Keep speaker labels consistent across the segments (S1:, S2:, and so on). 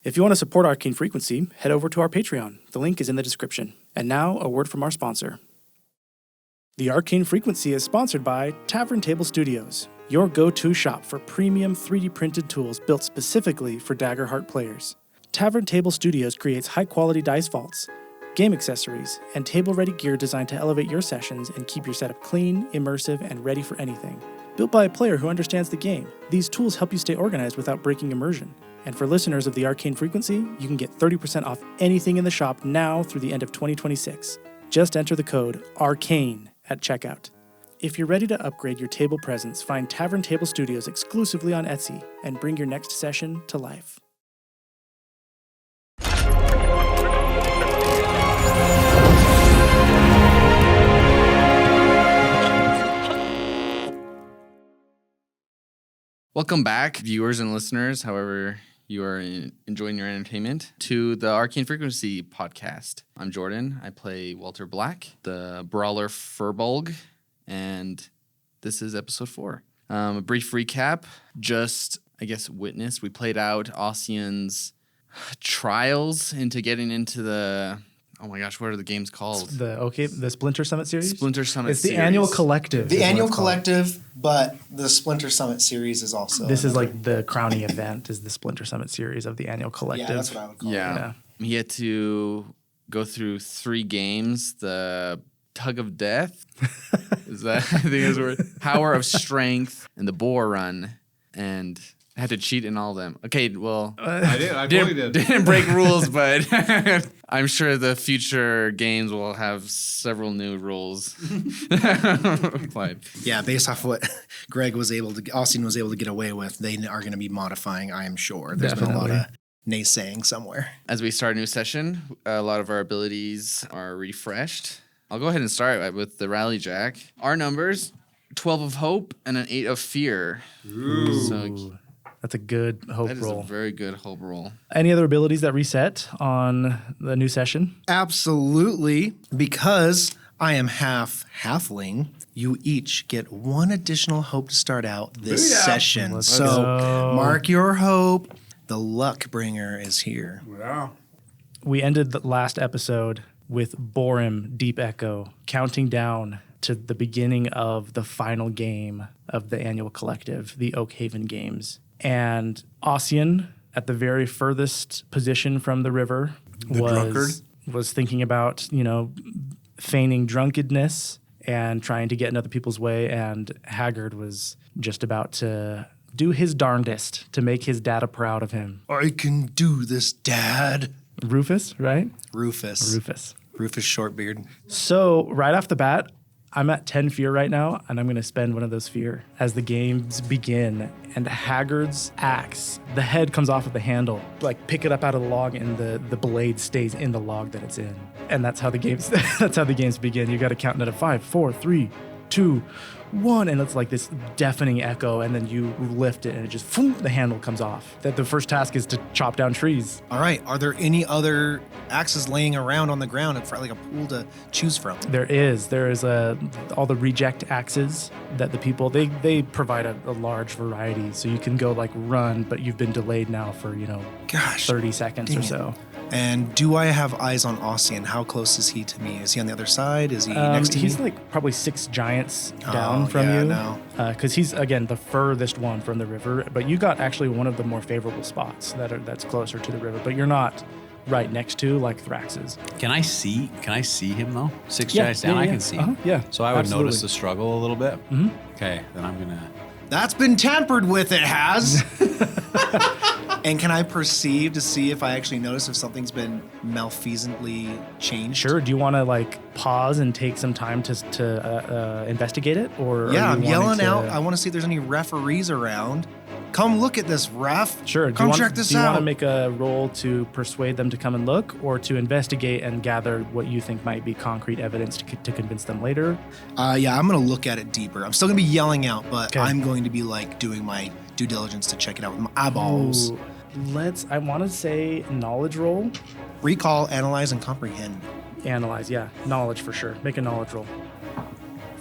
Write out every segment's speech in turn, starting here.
S1: If you want to support Arcane Frequency, head over to our Patreon. The link is in the description. And now, a word from our sponsor. The Arcane Frequency is sponsored by Tavern Table Studios, your go-to shop for premium 3D printed tools built specifically for Daggerheart players. Tavern Table Studios creates high-quality dice vaults, game accessories, and table-ready gear designed to elevate your sessions and keep your setup clean, immersive, and ready for anything. Built by a player who understands the game, these tools help you stay organized without breaking immersion. And for listeners of the Arcane Frequency, you can get 30% off anything in the shop now through the end of 2026. Just enter the code ARCANE at checkout. If you're ready to upgrade your table presence, find Tavern Table Studios exclusively on Etsy and bring your next session to life.
S2: Welcome back, viewers and listeners, however you are enjoying your entertainment, to the Arcane Frequency podcast. I'm Jordan. I play Walter Black, the Brawler Furbolg, and this is episode 4. A brief recap, we played out Ossian's trials into getting into the... Oh my gosh, what are the games called?
S1: The Splinter Summit Series?
S2: Splinter Summit Series.
S1: It's the annual collective.
S3: The annual collective, but the Splinter Summit Series is also...
S1: This is like the crowning event, is the Splinter Summit Series of the annual collective.
S3: Yeah, that's what I would call it.
S2: Yeah. He had to go through 3 games. The Tug of Death, is that, I think is the word. Power of Strength, and the Boar Run, and... I had to cheat in all of them. Okay, well...
S4: I did. I totally did.
S2: Didn't break rules, but I'm sure the future games will have several new rules applied.
S3: Yeah, based off what Ossian was able to get away with, they are going to be modifying, I am sure. There's been a lot of naysaying somewhere.
S2: As we start a new session, a lot of our abilities are refreshed. I'll go ahead and start with the Rally Jack. Our numbers, 12 of Hope and an 8 of Fear.
S1: Ooh.
S2: So...
S1: That's a good hope roll.
S2: That is a very good hope roll.
S1: Any other abilities that reset on the new session?
S3: Absolutely. Because I am half halfling, you each get 1 additional hope to start out this session.
S1: Let's go.
S3: Mark your hope. The luck bringer is here.
S4: Wow.
S1: We ended the last episode with Borim Deep Echo counting down to the beginning of the final game of the annual collective, the Oakhaven Games. And Ossian, at the very furthest position from the river, was thinking about, feigning drunkenness and trying to get in other people's way. And Haggard was just about to do his darndest to make his dad proud of him.
S3: I can do this, Dad.
S1: Rufus, right?
S3: Rufus Shortbeard.
S1: So right off the bat, I'm at 10 fear right now, and I'm going to spend one of those fear as the games begin. And Haggard's axe, the head comes off of the handle, pick it up out of the log, and the blade stays in the log that it's in. And that's how the games begin. You got to count it at 5, 4, 3, 2, 1, and it's like this deafening echo, and then you lift it, and it just, the handle comes off. That the first task is to chop down trees.
S3: All right. Are there any other axes laying around on the ground for like a pool to choose from?
S1: There is all the reject axes that the people they provide a large variety, so you can go run, but you've been delayed now for 30 seconds or so.
S3: And do I have eyes on Ossian? How close is he to me? Is he on the other side? Is he next to me?
S1: He's probably 6 giants down from you. Because he's, again, the furthest one from the river. But you got actually one of the more favorable spots that's closer to the river. But you're not right next to Thrax's.
S5: Can I see him though? 6 giants down, I can see.
S1: Yeah.
S5: So I would notice the struggle a little bit.
S1: Mm-hmm.
S5: Okay, then I'm gonna.
S3: That's been tampered with. It has. And can I perceive to see if I actually notice if something's been malfeasantly changed?
S1: Sure. Do you want to pause and take some time to investigate it, or?
S3: Yeah, I'm yelling out. I want to see if there's any referees around. Come look at this, ref.
S1: Sure.
S3: Come check this out.
S1: Do you want to make a roll to persuade them to come and look, or to investigate and gather what you think might be concrete evidence to convince them later?
S3: Yeah, I'm going to look at it deeper. I'm still going to be yelling out, but I'm going to be doing my due diligence to check it out with my eyeballs.
S1: Ooh, I want to say knowledge roll.
S3: Recall, analyze, and comprehend.
S1: Analyze, yeah. Knowledge for sure. Make a knowledge roll.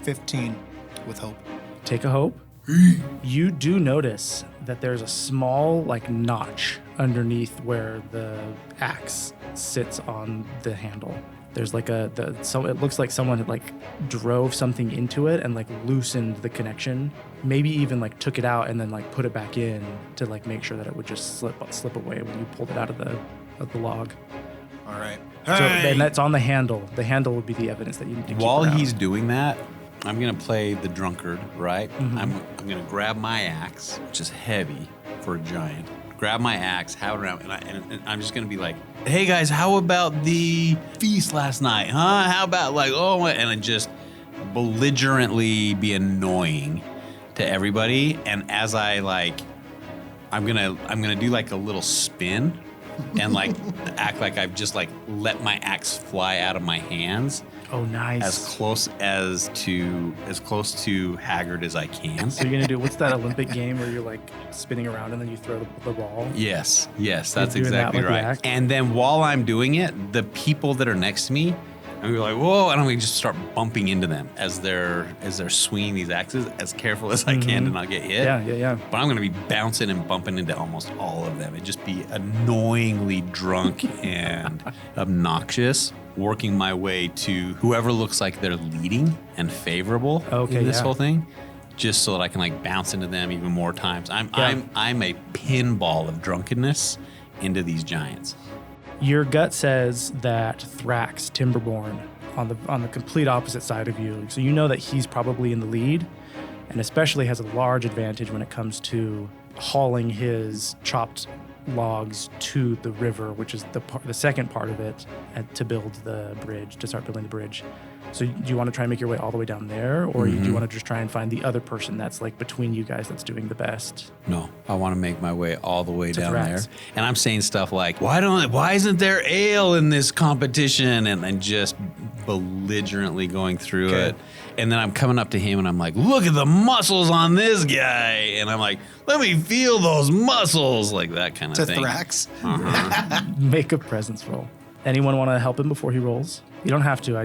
S3: 15 with hope.
S1: Take a hope. You do notice that there's a small notch underneath where the axe sits on the handle. There's like so it looks like someone had like drove something into it and like loosened the connection. Maybe even like took it out and then like put it back in to like make sure that it would just slip away when you pulled it out of the log.
S3: All right.
S1: So and that's on the handle. The handle would be the evidence that you need to keep
S5: While
S1: around.
S5: he's doing that, I'm gonna play the drunkard, right?
S1: Mm-hmm.
S5: I'm gonna grab my axe, which is heavy for a giant. Grab my axe, have it around, and I'm just gonna be like, "Hey guys, how about the feast last night, huh? How about like, oh," and I just belligerently be annoying to everybody. And as I like, I'm gonna do like a little spin, and like act like I've just like let my axe fly out of my hands.
S1: Oh, nice.
S5: As close to Haggard as I can.
S1: So you're gonna do what's that Olympic game where you're like spinning around and then you throw the ball?
S5: Yes, that's
S1: doing that
S5: exactly
S1: with the
S5: right.
S1: axe?
S5: And then while I'm doing it, the people that are next to me, I'm gonna be like, whoa, and I'm gonna just start bumping into them as they're swinging these axes, as careful as I can to not get hit.
S1: Yeah.
S5: But I'm gonna be bouncing and bumping into almost all of them and just be annoyingly drunk and obnoxious, working my way to whoever looks like they're leading and favorable in this whole thing, just so that I can like bounce into them even more times. I'm a pinball of drunkenness into these giants.
S1: Your gut says that Thrax Timberborn on the complete opposite side of you. So you know that he's probably in the lead, and especially has a large advantage when it comes to hauling his chopped logs to the river, which is the second part of it, to build the bridge, to start building the bridge. So do you want to try and make your way all the way down there, or do you want to just try and find the other person that's like between you guys that's doing the best?
S5: No, I want to make my way all the way down
S1: Thrax.
S5: there. And I'm saying stuff like, why isn't there ale in this competition? And just belligerently going through it. And then I'm coming up to him and I'm like, look at the muscles on this guy. And I'm like, let me feel those muscles, like that kind of
S3: To
S5: thing.
S3: Thrax.
S1: Make a presence roll. Anyone want to help him before he rolls? You don't have to.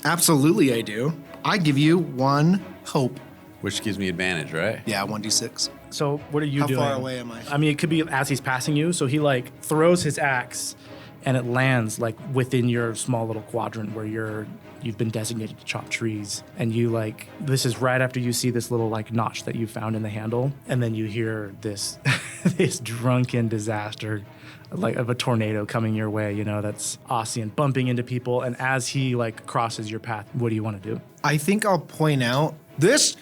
S3: Absolutely, I do. I give you 1 hope.
S5: Which gives me advantage, right?
S3: Yeah, 1d6.
S1: So what are you
S3: How
S1: doing?
S3: far away am I?
S1: I mean, it could be as he's passing you. So he like throws his axe, and it lands like within your small little quadrant where you've been designated to chop trees. And you like, this is right after you see this little like notch that you found in the handle, and then you hear this this drunken disaster, like of a tornado coming your way. You know, that's Ossian bumping into people. And as he like crosses your path, what do you want to do?
S3: I think I'll point out, this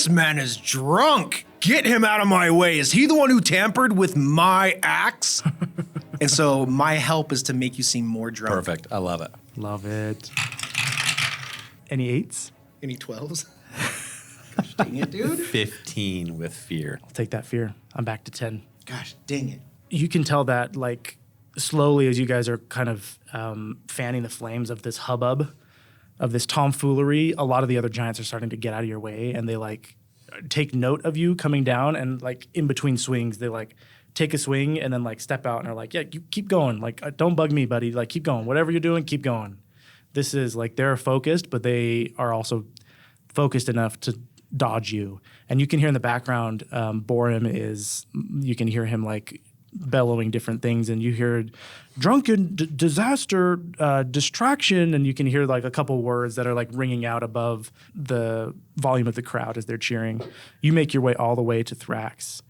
S3: man is drunk. Get him out of my way. Is he the one who tampered with my axe? And so my help is to make you seem more drunk.
S5: Perfect. I love it.
S1: Love it. Any 8s?
S3: Any 12s? Gosh dang it, dude.
S5: 15 with fear.
S1: I'll take that fear. I'm back to 10.
S3: Gosh dang it.
S1: You can tell that, like, slowly as you guys are kind of fanning the flames of this hubbub, of this tomfoolery, a lot of the other giants are starting to get out of your way, and they, like, take note of you coming down, and, like, in between swings, they, like, take a swing and then, like, step out and are like, yeah, you keep going. Like, don't bug me, buddy. Like, keep going. Whatever you're doing, keep going. This is, like, they're focused, but they are also focused enough to dodge you. And you can hear in the background, you can hear him, like, bellowing different things, and you hear drunken disaster, distraction, and you can hear like a couple words that are like ringing out above the volume of the crowd as they're cheering. You make your way all the way to Thrax,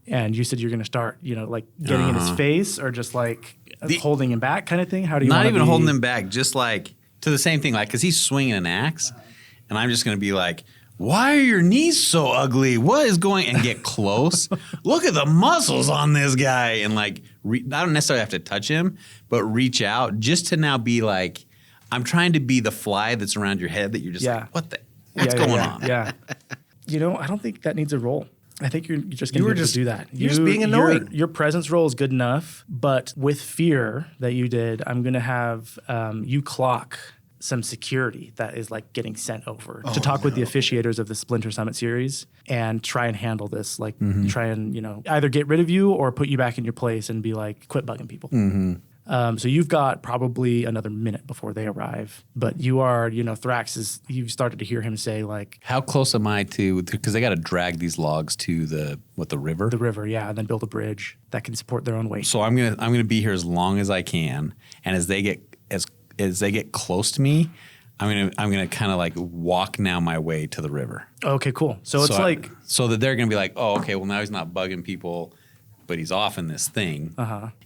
S1: and you said you're going to start, like getting in his face, or just like holding him back kind of thing. How do you
S5: Not
S1: wanna
S5: even
S1: be?
S5: holding him back, just like to the same thing, like because he's swinging an axe, and I'm just going to be like, why are your knees so ugly? What is going? And get close. Look at the muscles on this guy. And like, I don't necessarily have to touch him, but reach out just to now be like, I'm trying to be the fly that's around your head that you're just like, what's going on?
S1: Yeah. I don't think that needs a roll. I think you're just going to be able to do that.
S3: You're just being annoying.
S1: Your presence roll is good enough, but with fear that you did, I'm going to have you clock some security that is like getting sent over to talk with the officiators of the Splinter Summit Series and try and handle this. Like try and, either get rid of you or put you back in your place and be like, quit bugging people. So you've got probably another minute before they arrive. But you are, Thrax is, you've started to hear him say like,
S5: How close am I to? Because they got to drag these logs to the river.
S1: the river, yeah, and then build a bridge that can support their own weight.
S5: So I'm gonna be here as long as I can, and as they get close to me, I'm gonna kind of like walk now my way to the river.
S1: Okay, cool. So it's like,
S5: so that they're gonna be like, oh, okay, well now he's not bugging people, but he's off in this thing.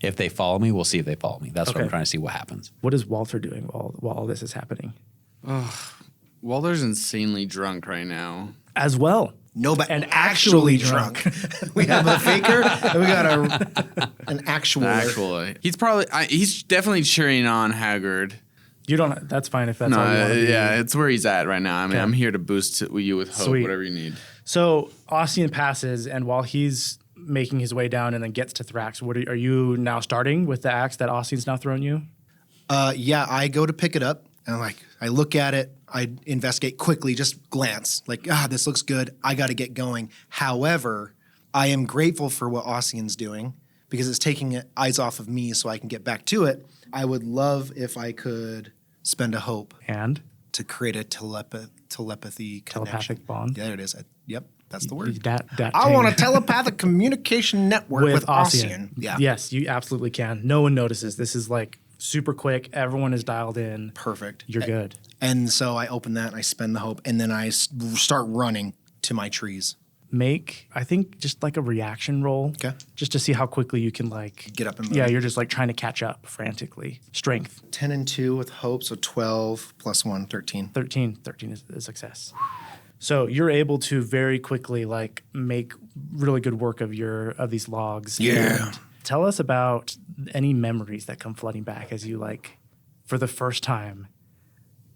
S5: If they follow me, we'll see if they follow me. That's what I'm
S1: Okay.
S5: trying to see what happens.
S1: what is Walter doing while all this is happening?
S2: Walter's insanely drunk right now.
S1: As well.
S3: No, but
S1: And
S3: actually
S1: actually
S3: drunk. We have a faker and we got an actual.
S2: Actually, he's definitely cheering on Haggard.
S1: You don't, that's fine if that's
S2: No,
S1: all you want to do.
S2: yeah, it's where he's at right now. I mean,
S1: Okay.
S2: I'm here to boost you with hope,
S1: Sweet.
S2: whatever you need.
S1: So Ossian passes, and while he's making his way down and then gets to Thrax, are you now starting with the axe that Ossian's now thrown you?
S3: Yeah, I go to pick it up and I look at it. I investigate quickly, just glance like, this looks good. I got to get going. However, I am grateful for what Ossian's doing because it's taking eyes off of me so I can get back to it. I would love if I could spend a hope
S1: And
S3: to create a telepathy connection.
S1: telepathic bond?
S3: Yeah, there it is. Yep, that's the word.
S1: That
S3: I
S1: thing.
S3: want a telepathic communication network with Ossian. Yeah.
S1: Yes, you absolutely can. No one notices. This is like super quick. Everyone is dialed in.
S3: Perfect.
S1: You're good.
S3: And so I open that and I spend the hope, and then I start running to my trees.
S1: Make, I think, just like a reaction roll.
S3: Okay.
S1: Just to see how quickly you can like
S3: Get up and move.
S1: Yeah, you're just like trying to catch up frantically. Strength
S3: 10 and 2 with hope, so 12 plus 1, 13.
S1: 13. 13 is a success. So you're able to very quickly like make really good work of these logs.
S3: Yeah.
S1: And tell us about any memories that come flooding back as you like, for the first time,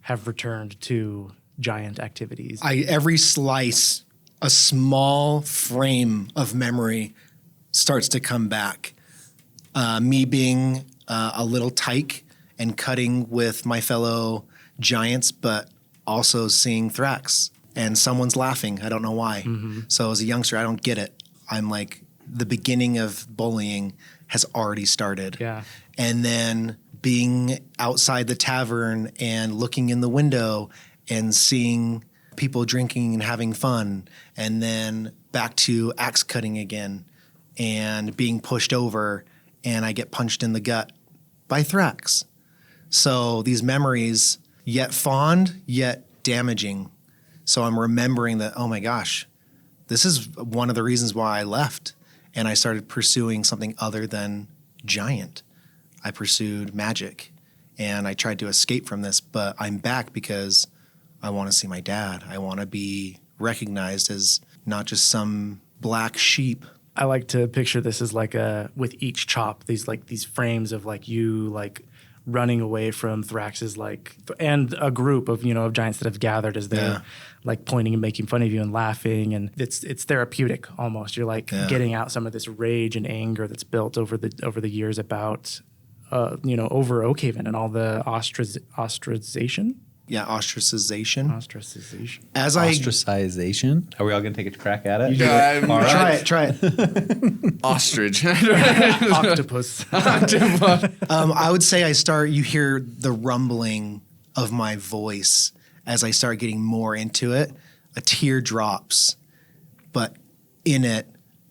S1: have returned to giant activities.
S3: Every slice, a small frame of memory starts to come back. Me being a little tyke and cutting with my fellow giants, but also seeing Thrax and someone's laughing. I don't know why. So as a youngster, I don't get it. I'm like, the beginning of bullying has already started.
S1: Yeah.
S3: And then being outside the tavern and looking in the window and seeing people drinking and having fun, and then back to axe cutting again and being pushed over, and I get punched in the gut by Thrax. So these memories, yet fond, yet damaging. So I'm remembering that, oh my gosh, this is one of the reasons why I left. And I started pursuing something other than giant. I pursued magic, and I tried to escape from this, but I'm back because I want to see my dad. I want to be recognized as not just some black sheep.
S1: I like to picture this as like with each chop, these frames of like you like running away from Thrax's and a group of of giants that have gathered as they're like pointing and making fun of you and laughing, and it's therapeutic almost. You're like getting out some of this rage and anger that's built over the years about over Oakhaven and all the ostracization.
S3: Yeah, ostracization.
S1: Ostracization.
S5: Ostracization? Are we all going to take a crack at it?
S2: Yeah,
S5: All right.
S3: Try it.
S2: Ostrich.
S1: Octopus.
S3: I would say you hear the rumbling of my voice as I start getting more into it. A tear drops, but in it,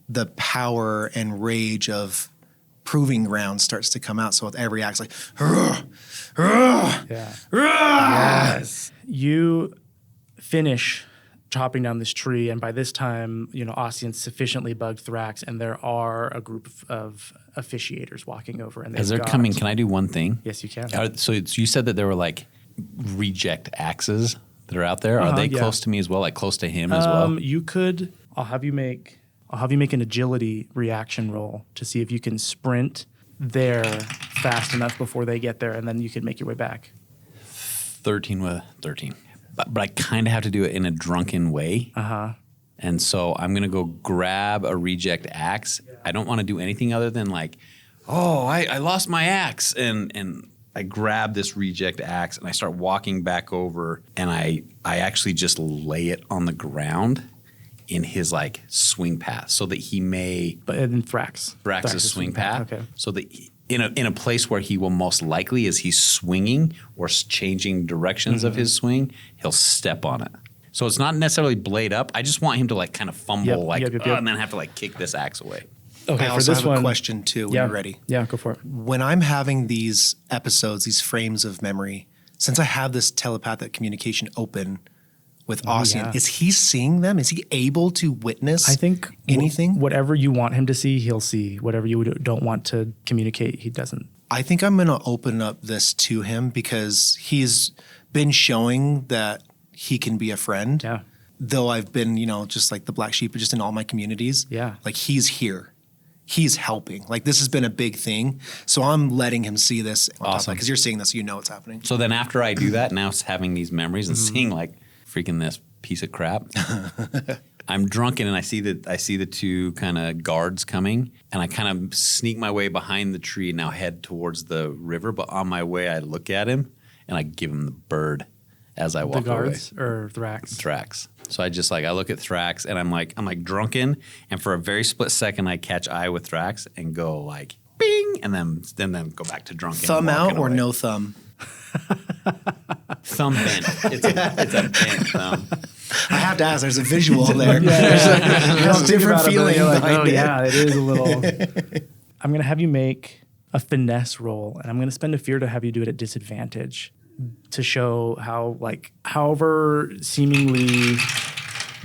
S3: the power and rage of proving ground starts to come out. So with every act, it's like,
S1: Yeah. Yes. You finish chopping down this tree, and by this time, Ossian's sufficiently bugged Thrax, and there are a group of officiators walking over. And
S5: As they're coming, can I do one thing?
S1: Yes, you can.
S5: So you said that there were like reject axes that are out there. Are they
S1: yeah.
S5: close to me as well? Like close to him as well?
S1: You could. I'll have you make an agility reaction roll to see if you can sprint there fast enough before they get there, and then you can make your way back.
S5: 13 with 13. But I kind of have to do it in a drunken way. And so I'm going to go grab a reject axe. I don't want to do anything other than like, I lost my axe. And I grab this reject axe and I start walking back over, and I actually just lay it on the ground in his like swing path so that he may
S1: But in Thrax's
S5: Thrax's swing path.
S1: Okay.
S5: So that in a place where he will most likely, as he's swinging or changing directions of his swing, he'll step on it. So it's not necessarily blade up. I just want him to like kind of fumble and then have to like kick this axe away.
S3: Okay, I also have a question too when you're ready.
S1: Yeah, go for it.
S3: When I'm having these episodes, these frames of memory, since I have this telepathic communication open with Ossian, is he seeing them? Is he able to witness anything?
S1: Whatever you want him to see, he'll see. Whatever you don't want to communicate, he doesn't.
S3: I think I'm going to open up this to him because he's been showing that he can be a friend.
S1: Yeah.
S3: Though I've been, just like the black sheep, just in all my communities.
S1: Yeah.
S3: Like he's here. He's helping. Like this has been a big thing. So I'm letting him see this.
S5: Awesome.
S3: Because you're seeing this, it's happening.
S5: So then after I do that, now it's having these memories and seeing like freaking this piece of crap. I'm drunken and I see the two kind of guards coming and I kind of sneak my way behind the tree and now head towards the river. But on my way, I look at him and I give him the bird as I walk away.
S1: The guards or Thrax?
S5: Thrax. So I look at Thrax and I'm like drunken, and for a very split second I catch eye with Thrax and go like bing, and then go back to drunken.
S3: Thumb out or no thumb?
S5: Thumb bent. It's a bent thumb.
S3: I have to ask. There's a visual there.
S1: There's
S3: a different feeling behind it.
S1: Yeah, it is a little. I'm gonna have you make a finesse roll, and I'm gonna spend a fear to have you do it at disadvantage, to show how however seemingly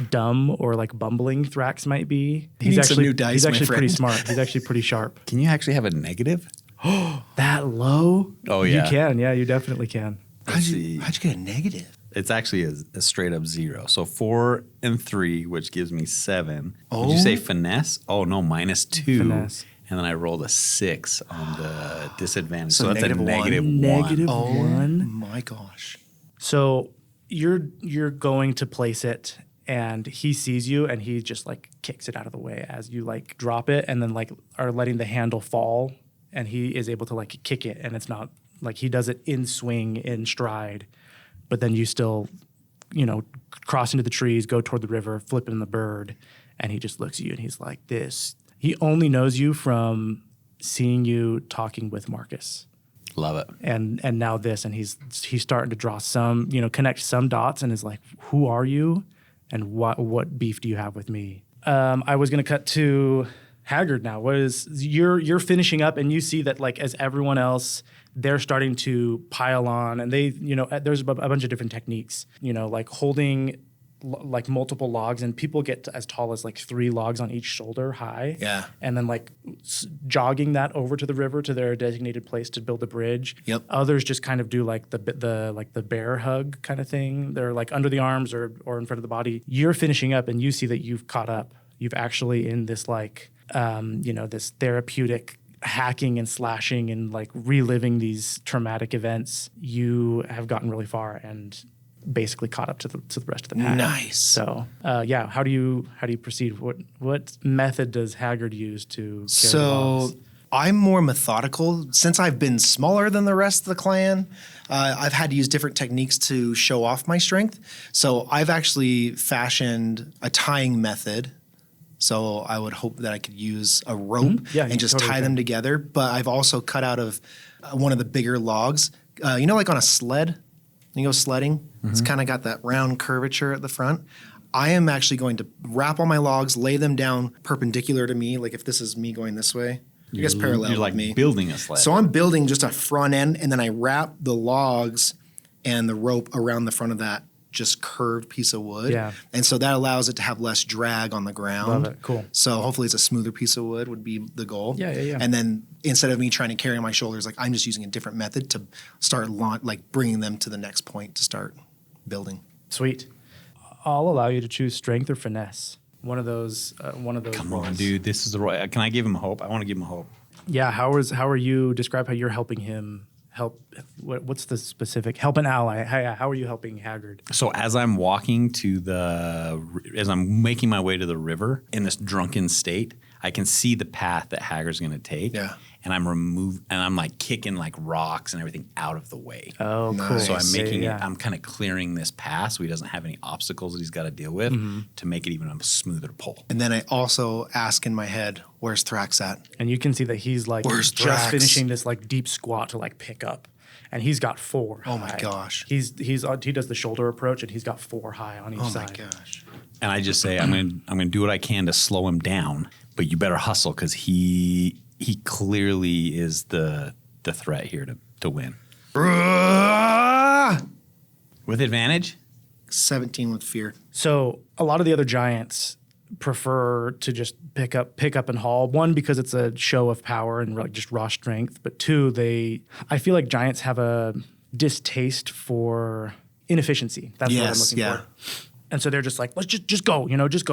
S1: dumb or like bumbling Thrax might be.
S3: He's actually
S1: pretty smart. He's actually pretty sharp.
S5: Can you actually have a negative?
S1: That low?
S5: Oh yeah,
S1: you can. Yeah, you definitely can.
S3: How'd you get a negative?
S5: It's actually a straight up 0. So 4 and 3, which gives me 7.
S3: Oh.
S5: Did you say finesse? Oh no, -2.
S1: Finesse.
S5: And then I rolled a 6 on the disadvantage.
S3: So
S5: So that's a
S3: negative
S5: -1.
S1: Negative
S3: Oh
S1: 1.
S3: my gosh.
S1: So you're going to place it, and he sees you, and he just like kicks it out of the way as you like drop it, and then like are letting the handle fall, and he is able to like kick it, and it's not like he does it in swing, in stride, but then you still, cross into the trees, go toward the river, flipping the bird, and he just looks at you, and he's like this. He only knows you from seeing you talking with Marcus.
S5: Love it.
S1: And now this, and he's starting to draw some, connect some dots, and is like, who are you, and what beef do you have with me? I was gonna cut to Haggard now. You're finishing up, and you see that like as everyone else, they're starting to pile on, and they, there's a bunch of different techniques, like holding like multiple logs, and people get as tall as like 3 logs on each shoulder high.
S3: Yeah.
S1: And then like jogging that over to the river to their designated place to build a bridge.
S3: Yep.
S1: Others just kind of do like the bear hug kind of thing. They're like under the arms or in front of the body. You're finishing up, and you see that you've caught up. You've actually in this like this therapeutic hacking and slashing and like reliving these traumatic events. You have gotten really far and basically caught up to the rest of the pack.
S3: Nice.
S1: So, how do you proceed? What method does Haggard use to carry the
S3: So
S1: logs?
S3: I'm more methodical. Since I've been smaller than the rest of the clan, I've had to use different techniques to show off my strength. So I've actually fashioned a tying method. So I would hope that I could use a rope and just
S1: totally
S3: tie them together. But I've also cut out of one of the bigger logs, like on a sled. You go sledding, it's kind of got that round curvature at the front. I am actually going to wrap all my logs, lay them down perpendicular to me. Like if this is me going this way, I guess parallel
S5: You're like
S3: with me.
S5: building a sled.
S3: So I'm building just a front end, and then I wrap the logs and the rope around the front of that just curved piece of wood.
S1: Yeah.
S3: And so that allows it to have less drag on the ground.
S1: Love it. Cool.
S3: So hopefully it's a smoother piece of wood would be the goal.
S1: Yeah.
S3: And then instead of me trying to carry on my shoulders, like I'm just using a different method to start bringing them to the next point to start building.
S1: Sweet. I'll allow you to choose strength or finesse. One of those.
S5: Come
S1: roles.
S5: on, dude. This is the right. Can I give him hope? I want to give him hope.
S1: Yeah. How are you? Describe how you're helping him. Help. What's the specific? Help an ally. How are you helping Haggard?
S5: So as I'm walking as I'm making my way to the river in this drunken state, I can see the path that Haggard's going to take.
S3: Yeah.
S5: And I'm like kicking like rocks and everything out of the way.
S1: Oh, cool.
S3: Nice.
S5: So I'm making
S1: Yeah.
S5: it, I'm kind of clearing this path so he doesn't have any obstacles that he's got to deal with to make it even a smoother pull.
S3: And then I also ask in my head, where's Thrax at?
S1: And you can see that he's like
S3: Where's
S1: just
S3: Thrax?
S1: finishing this like deep squat to like pick up. And he's got 4
S3: Oh my
S1: high.
S3: gosh.
S1: He does the shoulder approach and he's got 4 high on each
S3: Oh my
S1: side.
S3: gosh.
S5: And I just say, I'm gonna do what I can to slow him down, but you better hustle because he clearly is the threat here to win. With advantage?
S3: 17 with fear.
S1: So a lot of the other giants prefer to just pick up and haul. 1, because it's a show of power and like just raw strength, but 2, I feel like giants have a distaste for inefficiency. That's what I'm looking for. And so they're just like, let's just go,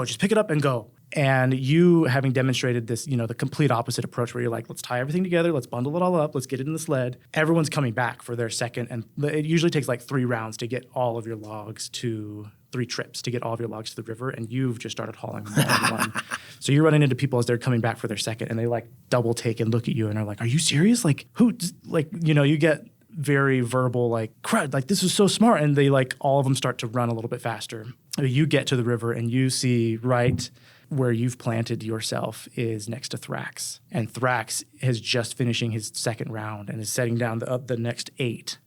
S1: just pick it up and go. And you having demonstrated this, the complete opposite approach where you're like, let's tie everything together, let's bundle it all up, let's get it in the sled. Everyone's coming back for their second, and it usually takes like 3 rounds to get all of your logs to 3 trips to get all of your logs to the river, and you've just started hauling them all in one. So you're running into people as they're coming back for their second, and they like double take and look at you and are like, are you serious? Like who, like, you get very verbal, like, crud, like this is so smart. And they like, all of them start to run a little bit faster. You get to the river and you see right where you've planted yourself is next to Thrax. And Thrax is just finishing his second round and is setting down the next 8.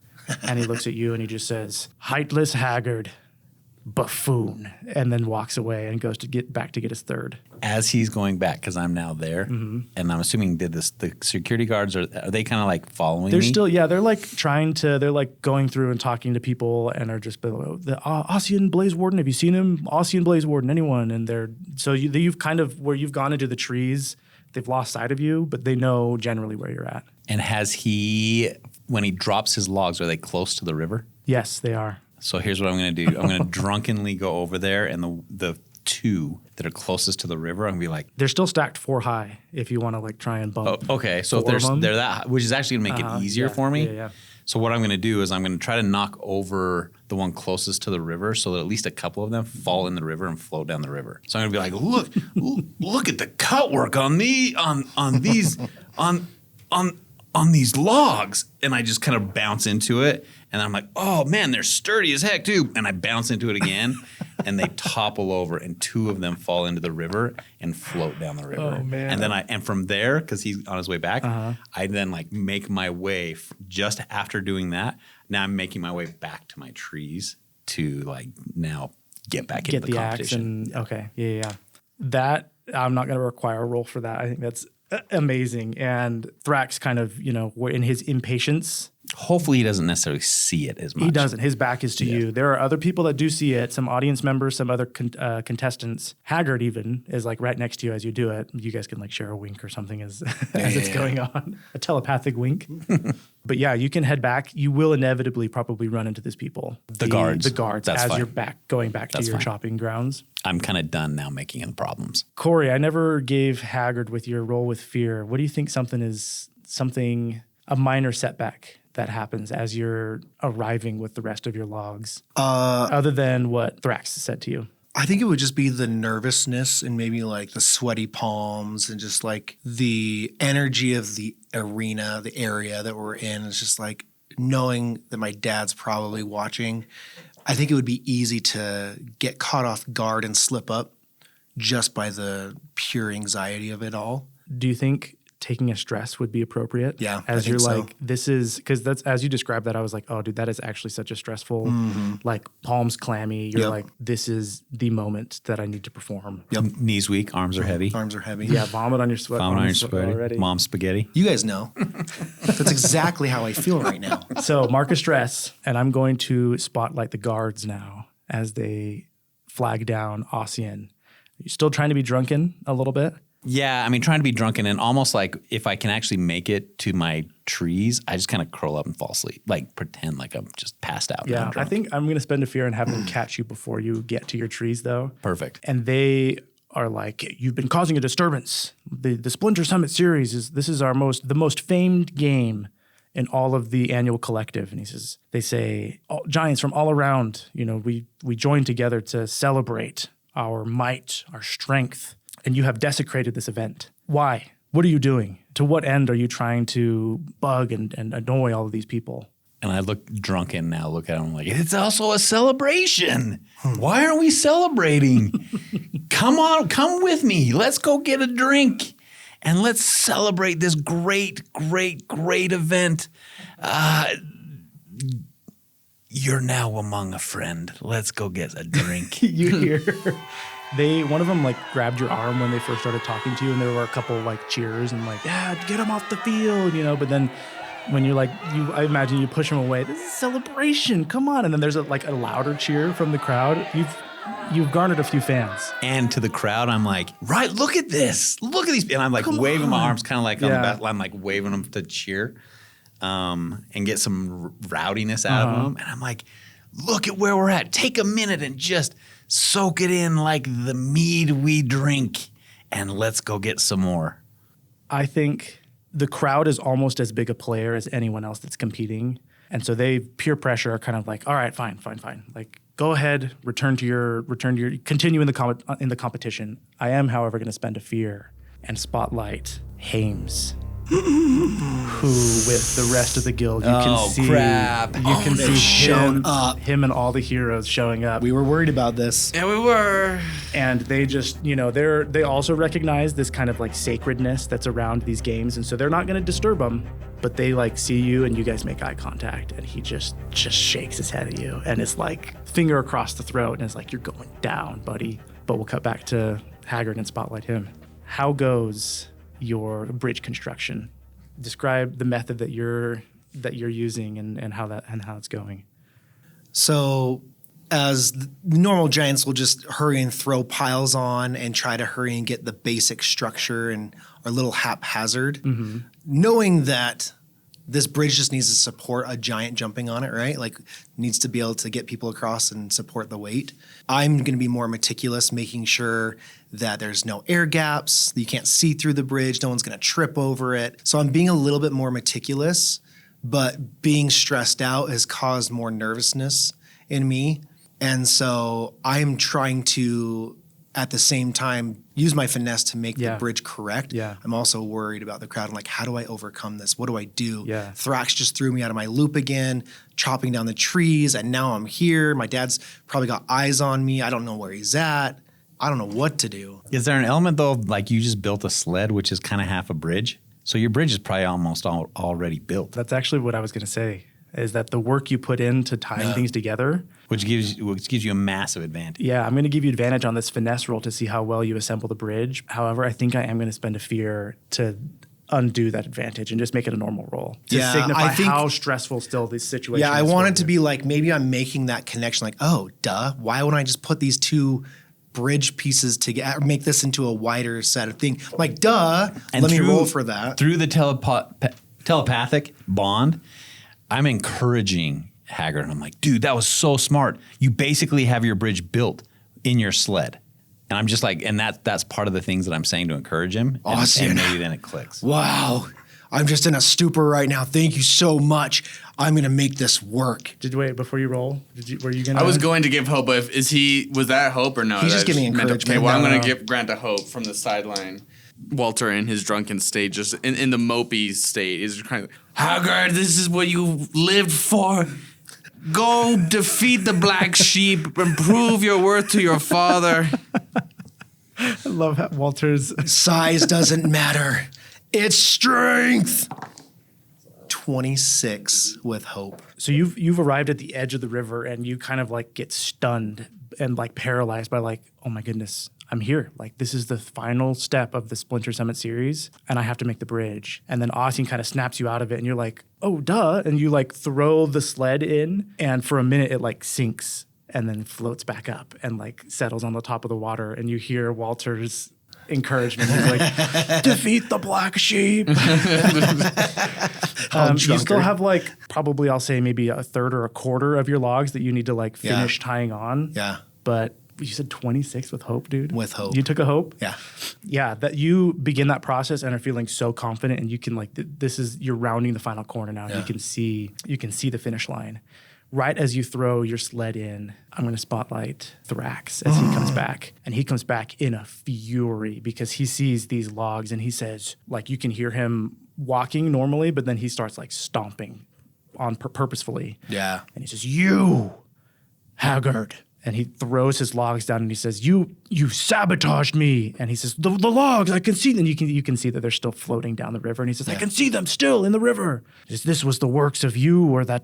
S1: And he looks at you and he just says, heightless Haggard, buffoon, and then walks away and goes to get back to get his third.
S5: As he's going back, because I'm now there, and I'm assuming the security guards, are they kind of like following
S1: They're
S5: me?
S1: still, they're like they're like going through and talking to people and are just the Ossian Blaze Warden. Have you seen him? Ossian Blaze Warden, anyone? And you've kind of, where you've gone into the trees, they've lost sight of you, but they know generally where you're at.
S5: And has he, when he drops his logs, are they close to the river?
S1: Yes, they are.
S5: So here's what I'm going to do. I'm going to drunkenly go over there, and the 2 that are closest to the river, I'm going to be like,
S1: They're still stacked 4 high if you want to like try and bump.
S5: oh, okay. So if
S1: 4 of them.
S5: they're that, which is actually going to make it easier for me.
S1: Yeah.
S5: So what I'm going to do is I'm going to try to knock over the one closest to the river so that at least a couple of them fall in the river and float down the river. So I'm going to be like, look at the cut work on these logs. And I just kind of bounce into it. And I'm like, oh man, they're sturdy as heck too. And I bounce into it again and they topple over and 2 of them fall into the river and float down the river.
S1: Oh, man.
S5: And then from there, because he's on his way back, I then like make my way just after doing that. Now I'm making my way back to my trees to like now get back into the competition.
S1: Axe and okay. Yeah. That I'm not going to require a roll for that. I think that's amazing. And Thrax kind of, in his impatience.
S5: Hopefully he doesn't necessarily see it as much.
S1: He doesn't. His back is to you. There are other people that do see it, some audience members, some other contestants. Haggard even is like right next to you as you do it. You guys can like share a wink or something as it's going on. A telepathic wink. But yeah, you can head back. You will inevitably probably run into these people. The guards.
S5: That's
S1: as
S5: fine.
S1: you're going back to your chopping grounds.
S5: I'm kind of done now making any problems.
S1: Corey, I never gave Haggard with your roll with fear. What do you think a minor setback that happens as you're arriving with the rest of your logs, other than what Thrax said to you?
S3: I think it would just be the nervousness and maybe like the sweaty palms and just like the energy of the arena, the area that we're in. It's just like knowing that my dad's probably watching. I think it would be easy to get caught off guard and slip up just by the pure anxiety of it all.
S1: Do you think taking a stress would be appropriate?
S3: Yeah,
S1: As
S3: I
S1: you're
S3: think so.
S1: like, this is, because that's, as you described that, I was like, oh, dude, that is actually such a stressful, like palms clammy. You're like, this is the moment that I need to perform.
S3: Yep.
S5: Knees weak, arms are heavy.
S3: Arms are heavy.
S1: Yeah, vomit on your sweat.
S5: Vomit on your
S1: sweat
S5: spaghetti.
S1: already.
S5: Mom spaghetti.
S3: You guys know. That's exactly how I feel right now.
S1: So mark a stress, and I'm going to spotlight the guards now as they flag down Ossian. You're still trying to be drunken a little bit?
S5: Yeah, I mean, trying to be drunken and almost like if I can actually make it to my trees, I just kind of curl up and fall asleep, like pretend like I'm just passed out. and I'm
S1: Yeah, I
S5: drunk.
S1: think I'm going to spend a fear and have them catch you before you get to your trees, though.
S5: Perfect.
S1: And they are like, you've been causing a disturbance. The Splinter Summit Series is the most famed game in all of the annual collective. And they say, giants from all around, we join together to celebrate our might, our strength. and you have desecrated this event. Why? What are you doing? To what end are you trying to bug and annoy all of these people?
S5: And I look drunken now, look at him like, it's also a celebration. Why aren't we celebrating? Come on, come with me. Let's go get a drink and let's celebrate this great event. You're now among a friend. Let's go get a drink.
S1: You hear one of them like grabbed your arm when they first started talking to you, and there were a couple like cheers and like, yeah, get him off the field, but then when you're like, I imagine you push him away. This is a celebration. Come on. And then there's a louder cheer from the crowd. You've garnered a few fans.
S5: And to the crowd, I'm like, right, look at this. Look at these. And I'm like waving my arms kind of like on the back line, like waving them to cheer and get some rowdiness out of them. And I'm like, look at where we're at. Take a minute and just soak it in like the mead we drink. And let's go get some more.
S1: I think the crowd is almost as big a player as anyone else that's competing. And so they peer pressure are kind of like, all right, fine. Like, go ahead, continue in the competition. I am, however, going to spend a fear and spotlight Hames, who with the rest of the guild, you can see,
S5: crap.
S1: You can see
S3: shown up.
S1: him and all the heroes showing up.
S3: We were worried about this.
S2: Yeah, we were.
S1: And they just, they also recognize this kind of like sacredness that's around these games. And so they're not going to disturb them, but they like see you and you guys make eye contact. And he just shakes his head at you. And it's like finger across the throat. And it's like, you're going down, buddy. But we'll cut back to Haggard and spotlight him. How goes your bridge construction? Describe the method that you're using and how it's going.
S3: So as normal giants will just hurry and throw piles on and try to hurry and get the basic structure and are a little haphazard, knowing that this bridge just needs to support a giant jumping on it, right? Like needs to be able to get people across and support the weight. I'm going to be more meticulous, making sure that there's no air gaps, that you can't see through the bridge, no one's going to trip over it. So I'm being a little bit more meticulous, but being stressed out has caused more nervousness in me. And so I'm trying to, at the same time, use my finesse to make the bridge correct.
S1: Yeah.
S3: I'm also worried about the crowd. I'm like, how do I overcome this? What do I do?
S1: Yeah.
S3: Thrax just threw me out of my loop again, chopping down the trees, and now I'm here. My dad's probably got eyes on me. I don't know where he's at. I don't know what to do.
S5: Is there an element though, like you just built a sled, which is kind of half a bridge? So your bridge is probably almost already built.
S1: That's actually what I was going to say, is that the work you put into tying things together,
S5: Which gives you a massive advantage.
S1: yeah, I'm going to give you advantage on this finesse roll to see how well you assemble the bridge. However, I think I am going to spend a fear to undo that advantage and just make it a normal roll to
S3: Yeah,
S1: signify
S3: I think-
S1: how stressful still this situation
S3: Yeah, I
S1: is
S3: want
S1: for
S3: it to
S1: you.
S3: be like, maybe I'm making that connection like, oh, duh, why wouldn't I just put these two bridge pieces together, make this into a wider set of thing? Like, duh,
S5: And
S3: let me
S5: through-
S3: roll for that.
S5: Through the telepathic bond, I'm encouraging Haggard. I'm like, dude, that was so smart. You basically have your bridge built in your sled. And I'm just like, and that's part of the things that I'm saying to encourage him.
S3: Ossian.
S5: And maybe then it clicks.
S3: Wow, I'm just in a stupor right now. Thank you so much. I'm going to make this work.
S1: Wait, before you roll, were you going to?
S2: I was going to give hope, but was that hope or no?
S3: He's just
S2: That
S3: giving
S2: meant to-
S3: encouragement.
S2: Okay, well, I'm
S3: No,
S2: going
S3: no.
S2: to grant a hope from the sideline. Walter in his drunken state, just in the mopey state, is kind of Haggard, this is what you lived for. Go defeat the black sheep and prove your worth to your father.
S1: I love how Walter's.
S3: Size doesn't matter. It's strength. 26 with hope.
S1: So you've arrived at the edge of the river and you kind of like get stunned and like paralyzed by like, oh my goodness, I'm here. Like this is the final step of the Splinter Summit Series and I have to make the bridge. And then Ossian kind of snaps you out of it and you're like, oh duh. And you like throw the sled in and for a minute it like sinks and then floats back up and like settles on the top of the water and you hear Walter's encouragement. He's like, defeat the black sheep. You still have like probably I'll say maybe a third or a quarter of your logs that you need to like finish tying on.
S3: Yeah.
S1: But you said 26 with hope, dude.
S3: With hope.
S1: You took a hope?
S3: Yeah.
S1: Yeah, that you begin that process and are feeling so confident and you can like this is you're rounding the final corner now.
S3: Yeah.
S1: You can see the finish line. Right as you throw your sled in, I'm going to spotlight Thrax as he comes back. And he comes back in a fury because he sees these logs and he says, like, you can hear him walking normally, but then he starts like stomping on purposefully.
S3: Yeah.
S1: And he says, "You, Haggard." And he throws his logs down and he says, You sabotaged me. And he says, the logs, I can see them. You can see that they're still floating down the river. And he says, I can see them still in the river. He says, this was the works of you or that.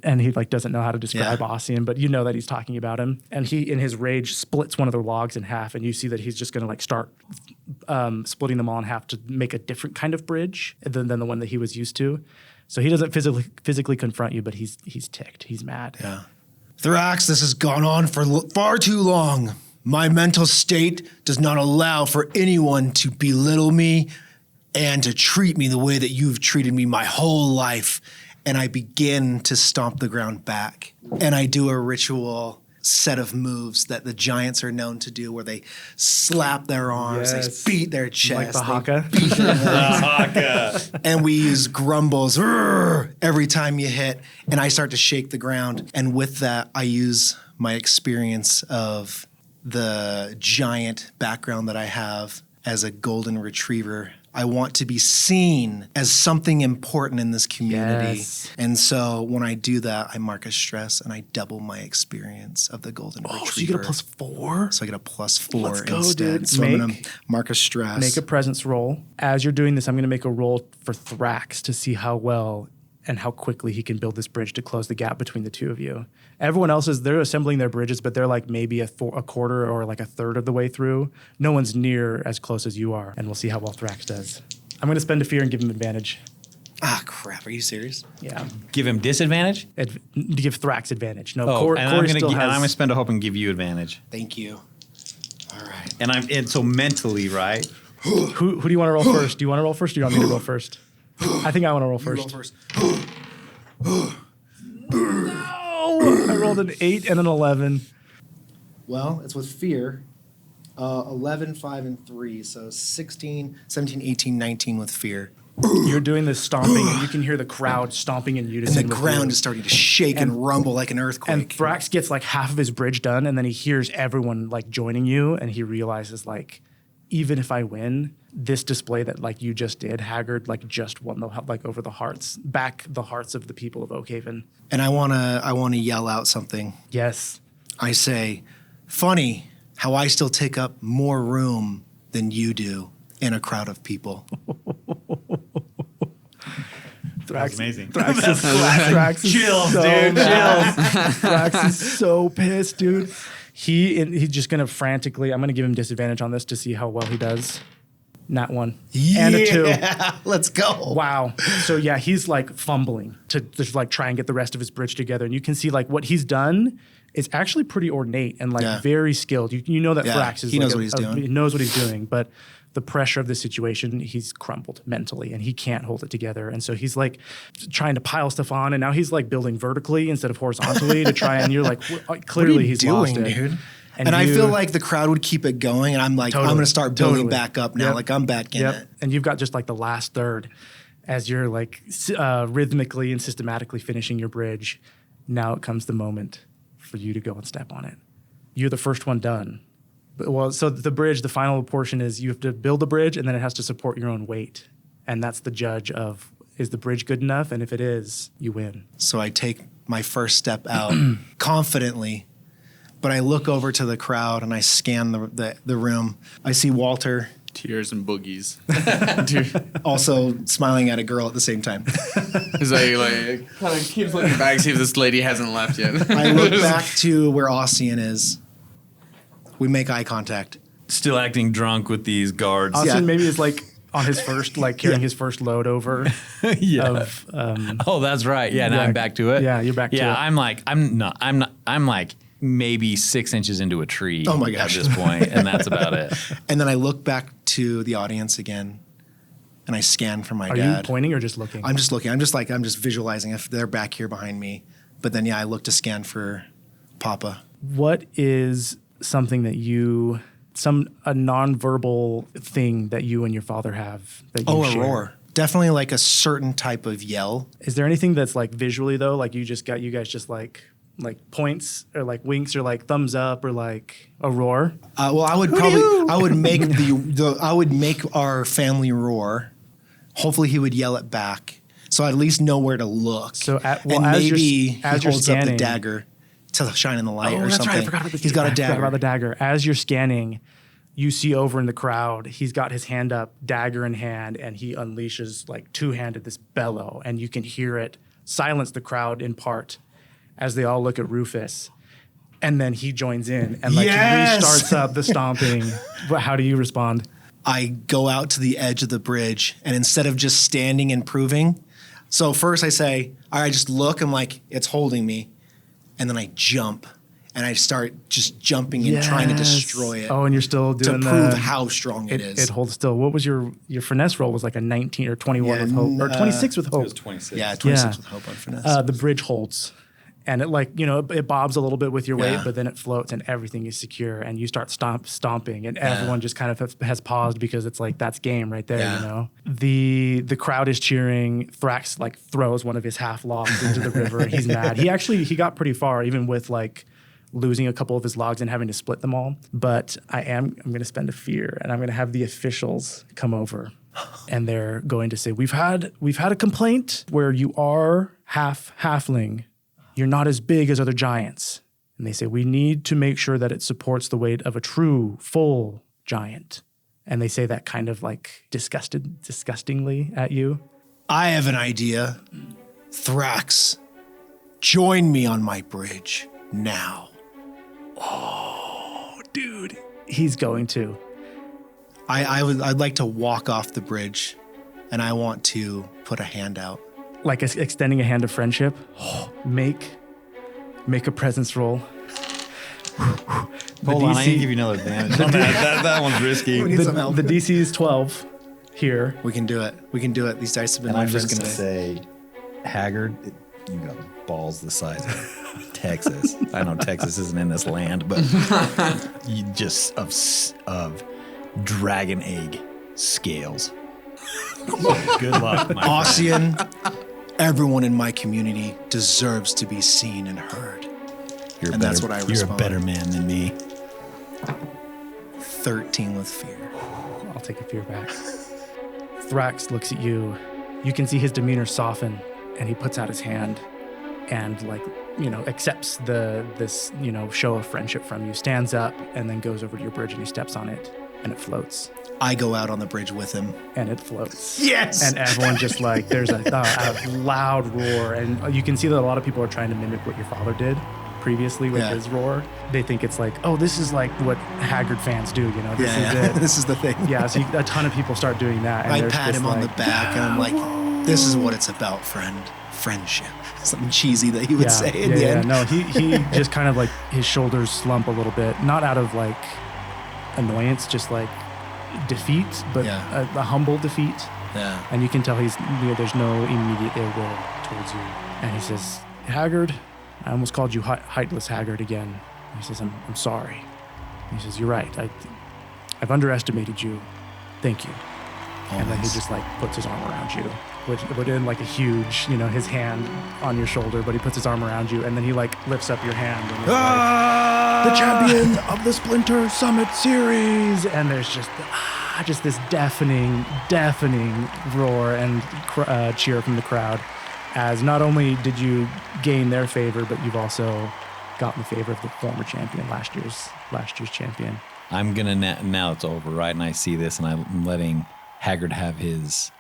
S1: And he like doesn't know how to describe Ossian, but you know that he's talking about him. And he, in his rage, splits one of the logs in half. And you see that he's just going to like start splitting them all in half to make a different kind of bridge than the one that he was used to. So he doesn't physically confront you, but he's ticked. He's mad.
S3: Yeah. Thrax, this has gone on for far too long. My mental state does not allow for anyone to belittle me and to treat me the way that you've treated me my whole life. And I begin to stomp the ground back. And I do a ritual set of moves that the giants are known to do where they slap their arms, they beat their chest.
S1: Like the haka?
S3: And we use grumbles every time you hit. And I start to shake the ground. And with that, I use my experience of the giant background that I have as a golden retriever. I want to be seen as something important in this community.
S1: Yes.
S3: And so when I do that, I mark a stress and I double my experience of the golden retriever.
S1: So you get a +4?
S3: So I get a +4
S1: Let's go,
S3: instead.
S1: dude.
S3: So I'm going to mark a stress.
S1: Make a presence roll. As you're doing this, I'm going to make a roll for Thrax to see how well and how quickly he can build this bridge to close the gap between the two of you. Everyone else they're assembling their bridges, but they're like maybe a quarter or like a third of the way through. No one's near as close as you are, and we'll see how well Thrax does. I'm going to spend a fear and give him advantage.
S3: Ah, crap. Are you serious?
S1: Yeah.
S5: Give him disadvantage?
S1: Give Thrax advantage. No,
S5: Oh, and I'm
S1: Corey still has...
S5: going to spend a hope and give you advantage.
S3: Thank you. All right.
S5: And so mentally, right?
S1: Who do you want to roll first? Do you want to roll first or do you want me to roll first? I think I want to roll first.
S3: Roll first.
S1: No! I rolled an 8 and an 11.
S3: Well, it's with fear. 11, 5, and 3. So 16, 17, 18, 19 with fear.
S1: You're doing this stomping, and you can hear the crowd stomping in unison.
S3: And the ground is starting to shake and rumble like an earthquake.
S1: And Thrax gets like half of his bridge done, and then he hears everyone like joining you, and he realizes like, even if I win, this display that like you just did, Haggard like just won the like over the hearts of the people of Oakhaven.
S3: And I wanna yell out something.
S1: Yes.
S3: I say, funny how I still take up more room than you do in a crowd of people.
S1: Thrax,
S5: amazing.
S1: Thrax is
S5: Chills,
S1: so
S5: dude.
S1: mad. Thrax is so pissed, dude. He's just gonna frantically. I'm gonna give him disadvantage on this to see how well he does. Nat 1 and a 2.
S3: Let's go.
S1: Wow. So yeah, he's like fumbling to just like try and get the rest of his bridge together, and you can see like what he's done is actually pretty ornate and like very skilled. You know that Thrax is
S3: he knows
S1: like
S3: what he's doing.
S1: He knows what he's doing, but the pressure of the situation, he's crumbled mentally and he can't hold it together. And so he's like trying to pile stuff on, and now he's like building vertically instead of horizontally to try, and you're like, clearly he's lost it.
S3: Dude? And I feel like the crowd would keep it going, and I'm like, I'm going to start building back up now. Like I'm back in it.
S1: And you've got just like the last third as you're like rhythmically and systematically finishing your bridge. Now it comes the moment for you to go and step on it. You're the first one done. Well, so the bridge, the final portion is you have to build the bridge, and then it has to support your own weight. And that's the judge of, is the bridge good enough? And if it is, you win.
S3: So I take my first step out confidently, but I look over to the crowd and I scan the room. I see Walter.
S2: Tears and boogies.
S3: Also smiling at a girl at the same time.
S2: He's like kind of keeps looking back, see if this lady hasn't left yet.
S3: I look back to where Ossian is. We make eye contact.
S5: Still acting drunk with these guards.
S1: Ossian maybe is like on his first, like carrying his first load over.
S5: Oh, that's right. Yeah, now I'm back to it.
S1: Yeah, you're back to it.
S5: Yeah, I'm like maybe 6 inches into a tree.
S3: Oh my gosh.
S5: At this point, and that's about it.
S3: And then I look back to the audience again, and I scan for my
S1: Are
S3: dad.
S1: you pointing or just looking?
S3: I'm just looking. I'm just visualizing if they're back here behind me. But then, I look to scan for Papa.
S1: What is something that a nonverbal thing that you and your father have that you share?
S3: A roar. definitely like a certain type of yell.
S1: Is there anything that's like visually though? Like you guys just like points or like winks or like thumbs up or like a roar?
S3: Well, I would make our family roar. Hopefully he would yell it back. So I at least know where to look.
S1: So as
S3: maybe he
S1: you're
S3: holds up the
S1: scanning,
S3: dagger to shine in the light or
S1: that's
S3: something.
S1: right. I forgot about the
S3: He's got a
S1: I forgot
S3: dagger.
S1: about the dagger. As you're scanning, you see over in the crowd, he's got his hand up, dagger in hand, and he unleashes like two-handed this bellow, and you can hear it silence the crowd in part as they all look at Rufus. And then he joins in and like restarts up the stomping. But how do you respond?
S3: I go out to the edge of the bridge, and instead of just standing and proving, so first I say, all right, just look. I'm like, it's holding me. And then I jump, and I start just jumping and trying to destroy it.
S1: Oh, and you're still doing
S3: to prove how strong it is.
S1: It holds still. What was your finesse roll? Was like a 19 or 21 with hope, or 26 with hope.
S5: It was 26.
S3: Yeah, 26 with hope on finesse.
S1: The bridge holds. And it like, it bobs a little bit with your weight, but then it floats and everything is secure and you start stomping and everyone just kind of has paused because it's like, that's game right there, The crowd is cheering. Thrax like throws one of his half logs into the river. He's mad. He got pretty far even with like losing a couple of his logs and having to split them all. But I'm going to spend a fear and I'm going to have the officials come over. And they're going to say, we've had a complaint where you are halfling. You're not as big as other giants. And they say, we need to make sure that it supports the weight of a true, full giant. And they say that kind of like disgustingly at you.
S3: I have an idea. Thrax, join me on my bridge now.
S1: Oh, dude. He's going to.
S3: I'd like to walk off the bridge, and I want to put a hand out.
S1: Like extending a hand of friendship. Make a presence roll.
S4: Hold on, I need to give you another advantage. that one's risky.
S3: We need some help.
S1: The DC is 12 here.
S3: We can do it. These dice have been
S4: And
S3: my
S4: I'm just
S3: friends
S4: going to
S3: today.
S4: say, Haggard, you got balls the size of Texas. I know Texas isn't in this land, but you just of dragon egg scales. Good luck, my friend.
S3: Ossian, everyone in my community deserves to be seen and heard. That's what I respond.
S4: You're a better man than me.
S3: 13 with fear.
S1: I'll take a fear back. Thrax looks at you. You can see his demeanor soften, and he puts out his hand and accepts this show of friendship from you, stands up, and then goes over to your bridge and he steps on it, and it floats.
S3: I go out on the bridge with him.
S1: And it floats.
S3: Yes!
S1: And everyone just like, there's a loud roar. And you can see that a lot of people are trying to mimic what your father did previously with his roar. They think it's like, oh, this is like what Haggard fans do, This is it.
S3: This is the thing.
S1: Yeah, so a ton of people start doing that. And
S3: I
S1: there's
S3: pat
S1: this,
S3: him on the back and I'm like, this is what it's about, friend. Friendship. Something cheesy that he would say in the end.
S1: No, he just kind of like his shoulders slump a little bit, not out of like annoyance, just like defeat, but a humble defeat.
S3: Yeah.
S1: And you can tell there's no immediate ill will towards you. And he says, Haggard, I almost called you Heightless Haggard again. He says, I'm sorry. He says, you're right. I've underestimated you. Thank you. And then he just like puts his arm around you, which in like a huge, his hand on your shoulder, but he puts his arm around you and then he like lifts up your hand and he's like, the champion of the Splinter Summit Series. And there's just this deafening roar and cheer from the crowd, as not only did you gain their favor, but you've also gotten the favor of the former champion, last year's champion.
S4: I'm gonna now it's over, right? And I see this, and I'm letting Haggard have his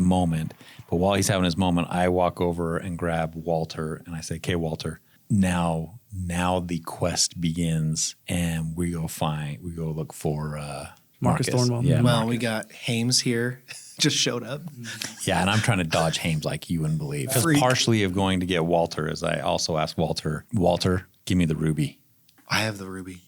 S4: moment. But while he's having his moment, I walk over and grab Walter, and I say, "Okay, Walter, now the quest begins, and we go look for
S1: Marcus Thornwell.
S4: Yeah,
S3: Well,
S4: Marcus.
S3: we got Hames here. Just showed up.
S4: Yeah, and I'm trying to dodge Hames like you wouldn't believe. Because partially of going to get Walter is I also asked Walter, give me the ruby.
S3: I have the ruby.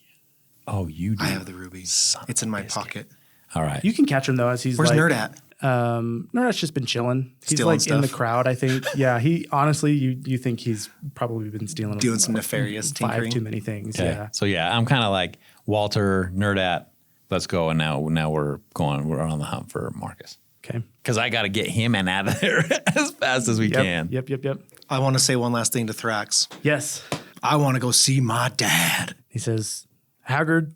S4: Oh, you do?
S3: I have the ruby. It's in my pocket.
S4: All right.
S1: You can catch him though, as he's
S3: Where's
S1: like,
S3: Nerd at?
S1: Nerd's just been chilling. He's
S3: Stealing
S1: like in the
S3: stuff.
S1: crowd, I think. Yeah, he honestly, you think he's probably been stealing,
S3: Doing some nefarious
S1: 5
S3: tinkering.
S1: too many things.
S4: Okay.
S1: Yeah.
S4: So yeah, I'm kind of like Walter, Nerd at, let's go. And now we're on the hunt for Marcus.
S1: Okay.
S4: Because I got to get him and out of there as fast as we can.
S1: Yep.
S3: I want to say one last thing to Thrax.
S1: Yes.
S3: I want to go see my dad.
S1: He says, Haggard,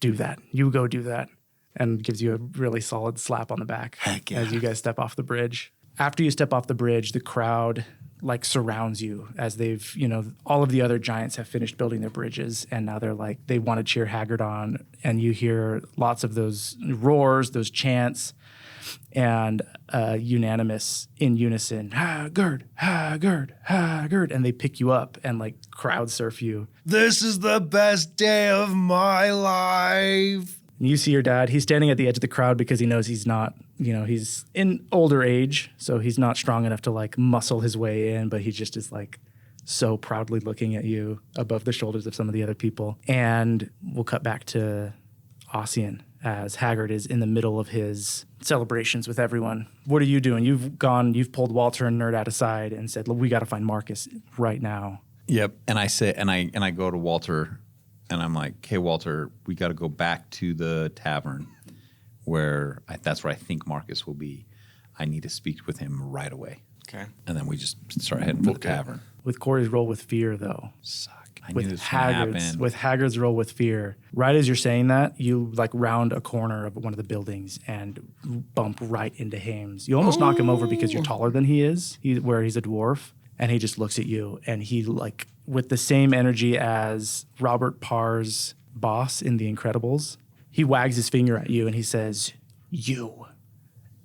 S1: do that. You go do that. And gives you a really solid slap on the back
S3: Heck yeah.
S1: as you guys step off the bridge. After you step off the bridge, the crowd like surrounds you as they've, all of the other giants have finished building their bridges. And now they're like, they want to cheer Haggard on. And you hear lots of those roars, those chants, and unanimous in unison, Haggard, Haggard, Haggard. And they pick you up and like crowd surf you.
S3: This is the best day of my life.
S1: And you see your dad. He's standing at the edge of the crowd because he knows he's not, he's in older age. So he's not strong enough to like muscle his way in, but he just is like so proudly looking at you above the shoulders of some of the other people. And we'll cut back to Ossian as Haggard is in the middle of his celebrations with everyone. What are you doing? You've pulled Walter and Nerdat aside and said, look, we got to find Marcus right now.
S4: Yep. And I say, and I go to Walter and I'm like, hey, Walter, we got to go back to the tavern where that's where I think Marcus will be. I need to speak with him right away.
S5: Okay.
S4: And then we just start heading for the tavern.
S1: With Corey's roll with fear, though.
S4: Suck. I knew this was going to happen.
S1: With Haggard's roll with fear, right as you're saying that, you like round a corner of one of the buildings and bump right into Hames. You almost knock him over because you're taller than he is, where he's a dwarf, and he just looks at you and he like with the same energy as Robert Parr's boss in The Incredibles, he wags his finger at you and he says, "You,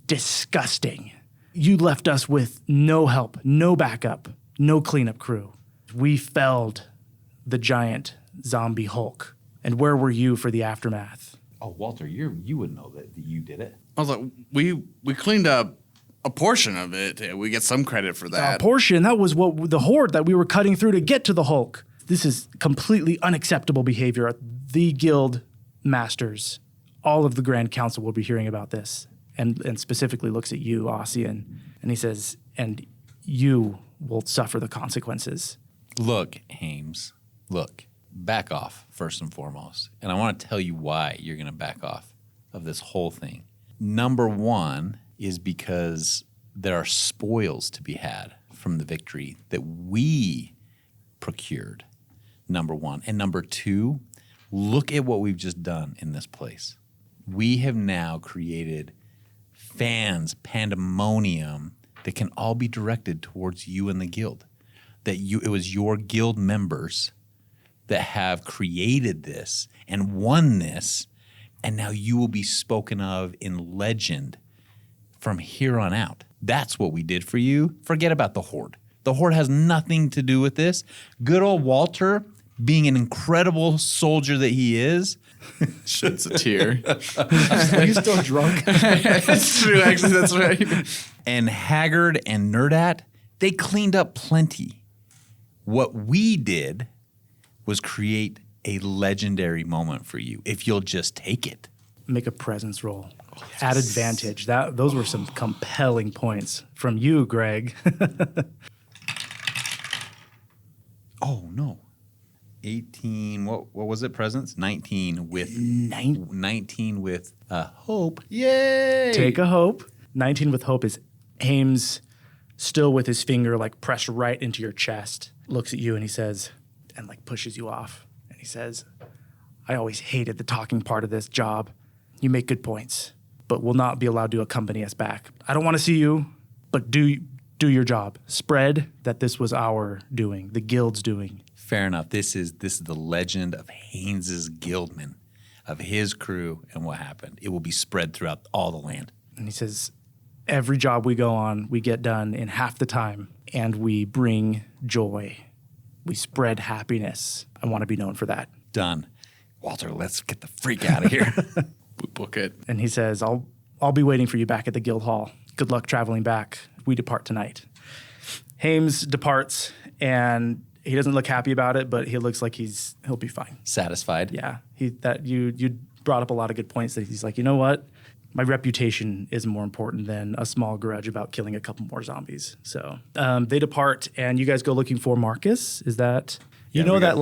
S1: disgusting. You left us with no help, no backup, no cleanup crew. We felled the giant zombie Hulk. And where were you for the aftermath?"
S4: Oh, Walter, you would know that you did it.
S2: I was like, we cleaned up a portion of it. We get some credit for that.
S1: A portion, that was what the horde that we were cutting through to get to the Hulk. This is completely unacceptable behavior. The guild masters, all of the Grand Council will be hearing about this, and specifically looks at you, Ossian, and he says, and you will suffer the consequences.
S4: Look, Hames, back off first and foremost. And I want to tell you why you're going to back off of this whole thing. Number one is because there are spoils to be had from the victory that we procured, number one. And number two, look at what we've just done in this place. We have now created pandemonium that can all be directed towards you and the guild. It was your guild members that have created this and won this, and now you will be spoken of in legend from here on out. That's what we did for you. Forget about the Horde. The Horde has nothing to do with this. Good old Walter, being an incredible soldier that he is.
S2: Sheds a tear.
S1: Are you still drunk?
S2: That's true, actually. That's right.
S4: And Haggard and Nerdat, they cleaned up plenty. What we did was create a legendary moment for you, if you'll just take it.
S1: Make a presence roll. At advantage. Those were some compelling points from you, Greg.
S4: Oh, no. 18, what was it, presence? 19 with... 19 with hope. Yay!
S1: Take a hope. 19 with hope is Hames still with his finger like pressed right into your chest. Looks at you and he says, and like pushes you off. And he says, I always hated the talking part of this job. You make good points, but will not be allowed to accompany us back. I don't want to see you, but do your job. Spread that this was our doing, the guild's doing.
S4: Fair enough. This is the legend of Haynes's guildman, of his crew and what happened. It will be spread throughout all the land.
S1: And he says, every job we go on, we get done in half the time, and we bring joy. We spread happiness. I want to be known for that.
S4: Done. Walter, let's get the freak out of here.
S2: We book it.
S1: And he says, I'll be waiting for you back at the guild hall. Good luck traveling back. We depart tonight. Hames departs, and he doesn't look happy about it, but he looks like he'll be fine.
S4: Satisfied?
S1: Yeah. You brought up a lot of good points that he's like, you know what? My reputation is more important than a small grudge about killing a couple more zombies. So they depart, and you guys go looking for Marcus. Is that... You know that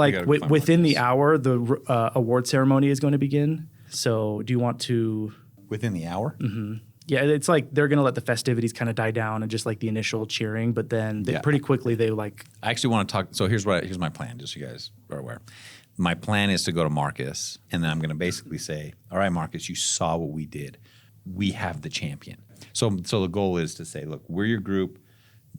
S1: within the hour, the award ceremony is going to begin. So do you want to...
S4: Within the hour?
S1: Mm-hmm. Yeah, it's like they're going to let the festivities kind of die down and just like the initial cheering, but then pretty quickly they like...
S4: I actually want to talk. So here's my plan, just so you guys are aware. My plan is to go to Marcus, and then I'm going to basically say, all right, Marcus, you saw what we did. We have the champion. So the goal is to say, look, we're your group.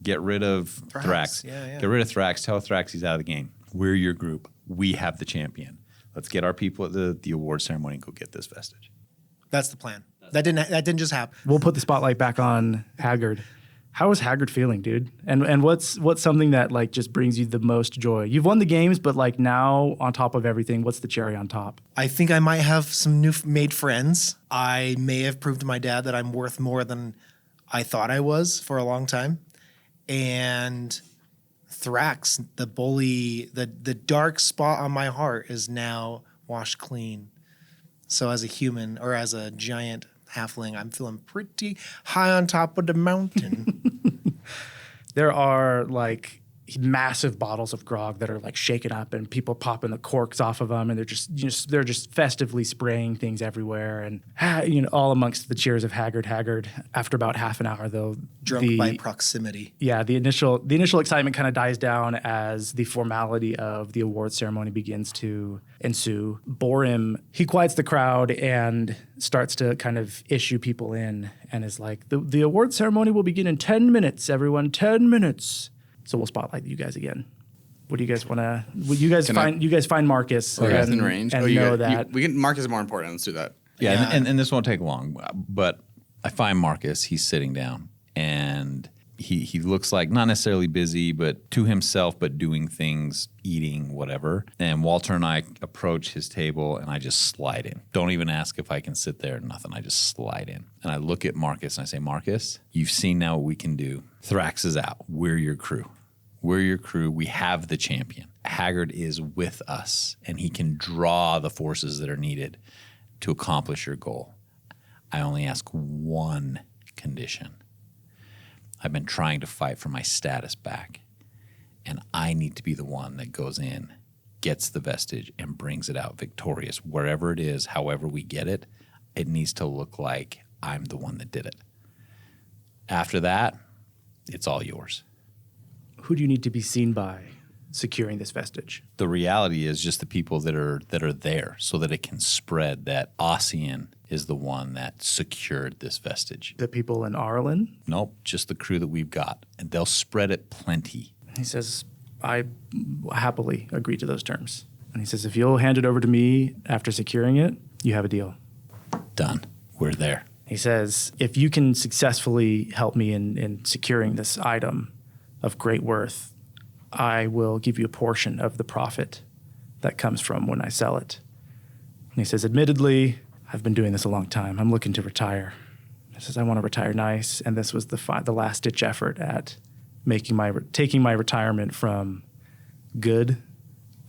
S4: Get rid of Thrax.
S3: Yeah.
S4: Get rid of Thrax. Tell Thrax he's out of the game. We're your group. We have the champion. Let's get our people at the award ceremony and go get this vestige.
S3: That's the plan. That didn't just happen.
S1: We'll put the spotlight back on Haggard. How is Haggard feeling, dude? And what's something that like just brings you the most joy? You've won the games, but like now on top of everything, what's the cherry on top?
S3: I think I might have some new made friends. I may have proved to my dad that I'm worth more than I thought I was for a long time. And Thrax, the bully, the dark spot on my heart is now washed clean. So as a human or as a giant halfling, I'm feeling pretty high on top of the mountain.
S1: There are like massive bottles of grog that are like shaken up and people popping the corks off of them and they're just festively spraying things everywhere and all amongst the cheers of Haggard. After about half an hour though,
S3: Drunk by proximity.
S1: Yeah, the initial excitement kind of dies down as the formality of the award ceremony begins to ensue. Borim, he quiets the crowd and starts to kind of issue people in and is like, the award ceremony will begin in 10 minutes, everyone, 10 minutes. So we'll spotlight you guys again. What do you guys want to? You guys find Marcus
S2: in range.
S1: And know that
S2: Marcus is more important. Let's do that.
S4: Yeah. And this won't take long. But I find Marcus. He's sitting down, and he looks like not necessarily busy, but to himself, but doing things, eating, whatever. And Walter and I approach his table, and I just slide in. Don't even ask if I can sit there. Nothing. I just slide in, and I look at Marcus, and I say, Marcus, you've seen now what we can do. Thrax is out. We're your crew. We're your crew. We have the champion. Haggard is with us, and he can draw the forces that are needed to accomplish your goal. I only ask one condition. I've been trying to fight for my status back, and I need to be the one that goes in, gets the vestige, and brings it out victorious. Wherever it is, however we get it, it needs to look like I'm the one that did it. After that, it's all yours.
S1: Who do you need to be seen by securing this vestige?
S4: The reality is just the people that are there so that it can spread that Ossian is the one that secured this vestige.
S1: The people in Arlen?
S4: Nope, just the crew that we've got. And they'll spread it plenty.
S1: He says, I happily agree to those terms. And he says, if you'll hand it over to me after securing it, you have a deal.
S4: Done. We're there.
S1: He says, if you can successfully help me in securing this item of great worth, I will give you a portion of the profit that comes from when I sell it. And he says, admittedly, I've been doing this a long time. I'm looking to retire. He says, I want to retire nice. And this was the last-ditch effort at taking my retirement from good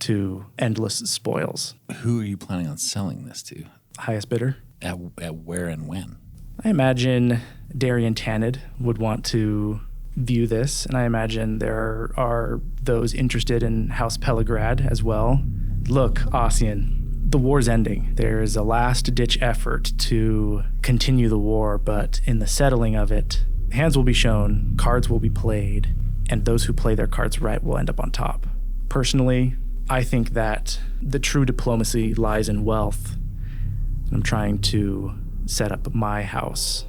S1: to endless spoils.
S4: Who are you planning on selling this to?
S1: Highest bidder.
S4: At where and when?
S1: I imagine Darian Tanid would want to view this, and I imagine there are those interested in House Pellegrad as well. Look, Ossian, the war's ending. There is a last-ditch effort to continue the war, but in the settling of it, hands will be shown, cards will be played, and those who play their cards right will end up on top. Personally, I think that the true diplomacy lies in wealth, and I'm trying to set up my house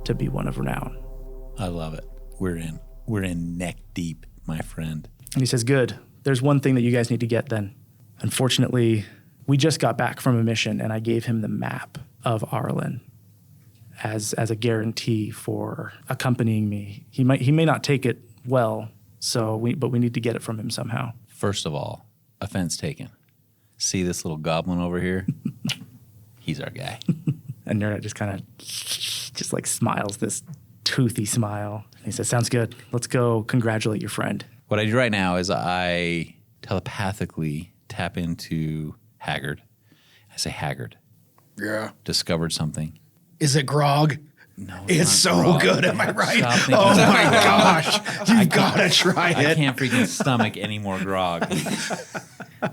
S1: to be one of renown.
S4: I love it. We're in neck deep, my friend.
S1: And he says, good. There's one thing that you guys need to get then. Unfortunately, we just got back from a mission, and I gave him the map of Arlen as a guarantee for accompanying me. He may not take it well, but we need to get it from him somehow.
S4: First of all, offense taken. See this little goblin over here? He's our guy.
S1: And Nerdette just kind of like smiles this toothy smile. He says, sounds good. Let's go congratulate your friend.
S4: What I do right now is I telepathically tap into Haggard. I say, Haggard.
S3: Yeah.
S4: Discovered something.
S3: Is it grog?
S4: No,
S3: It's so
S4: grog.
S3: good, am I right?
S4: Stop thinking
S3: Oh
S4: about
S3: my
S4: grog.
S3: gosh. You've got to try
S4: I
S3: it.
S4: can't freaking stomach any more grog.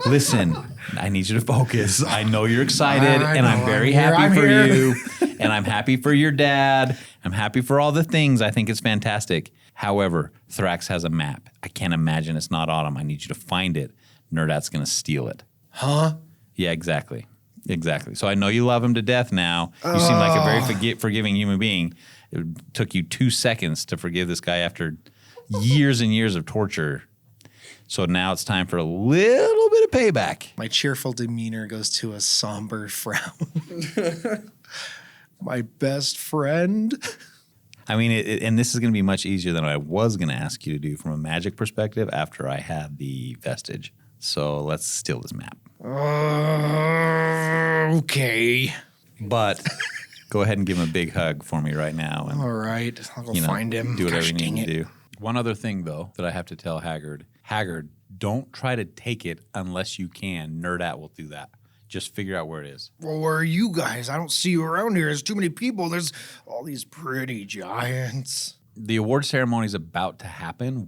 S4: Listen, I need you to focus. I know you're excited,
S3: I
S4: and
S3: know,
S4: I'm very
S3: I'm
S4: happy
S3: here.
S4: for you. And I'm happy for your dad. I'm happy for all the things. I think it's fantastic. However, Thrax has a map. I can't imagine it's not Autumn. I need you to find it. Nerdat's going to steal it.
S3: Huh?
S4: Yeah, exactly. Exactly. So I know you love him to death now. You seem like a very forgiving human being. It took you 2 seconds to forgive this guy after years and years of torture. So now it's time for a little bit of payback.
S3: My cheerful demeanor goes to a somber frown. My best friend.
S4: I mean, and this is going to be much easier than I was going to ask you to do from a magic perspective after I had the vestige. So let's steal this map.
S3: Okay.
S4: But go ahead and give him a big hug for me right now. And,
S3: All right. I'll go find him.
S4: Do whatever
S3: Gosh,
S4: you
S3: dang
S4: need to
S3: it.
S4: do. One other thing, though, that I have to tell Haggard. Haggard, don't try to take it unless you can. Nerdat will do that. Just figure out where it is.
S3: Well, where are you guys? I don't see you around here. There's too many people. There's all these pretty giants.
S4: The award ceremony is about to happen.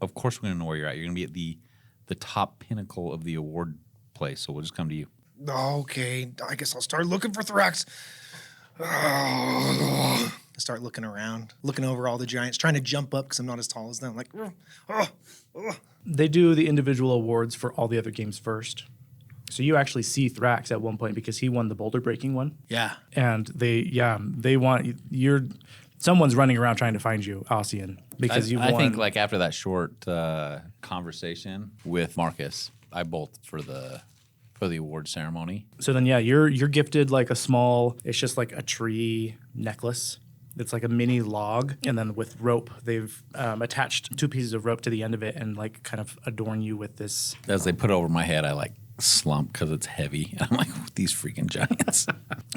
S4: Of course, we're going to know where you're at. You're going to be at the top pinnacle of the award place, so we'll just come to you.
S3: Okay, I guess I'll start looking for Thrax. I start looking around, looking over all the giants, trying to jump up because I'm not as tall as them. Like,
S1: They do the individual awards for all the other games first. So you actually see Thrax at one point because he won the boulder breaking one.
S3: yeah.
S1: And they want someone's running around trying to find you, Ossian, because
S4: I think like after that short conversation with Marcus, I bolted for the award ceremony.
S1: So then, you're gifted like a small. It's just like a tree necklace. It's like a mini log, and then with rope, they've attached 2 pieces of rope to the end of it, and like kind of adorn you with this.
S4: As they put it over my head, I like slump because it's heavy. And I'm like, these freaking giants.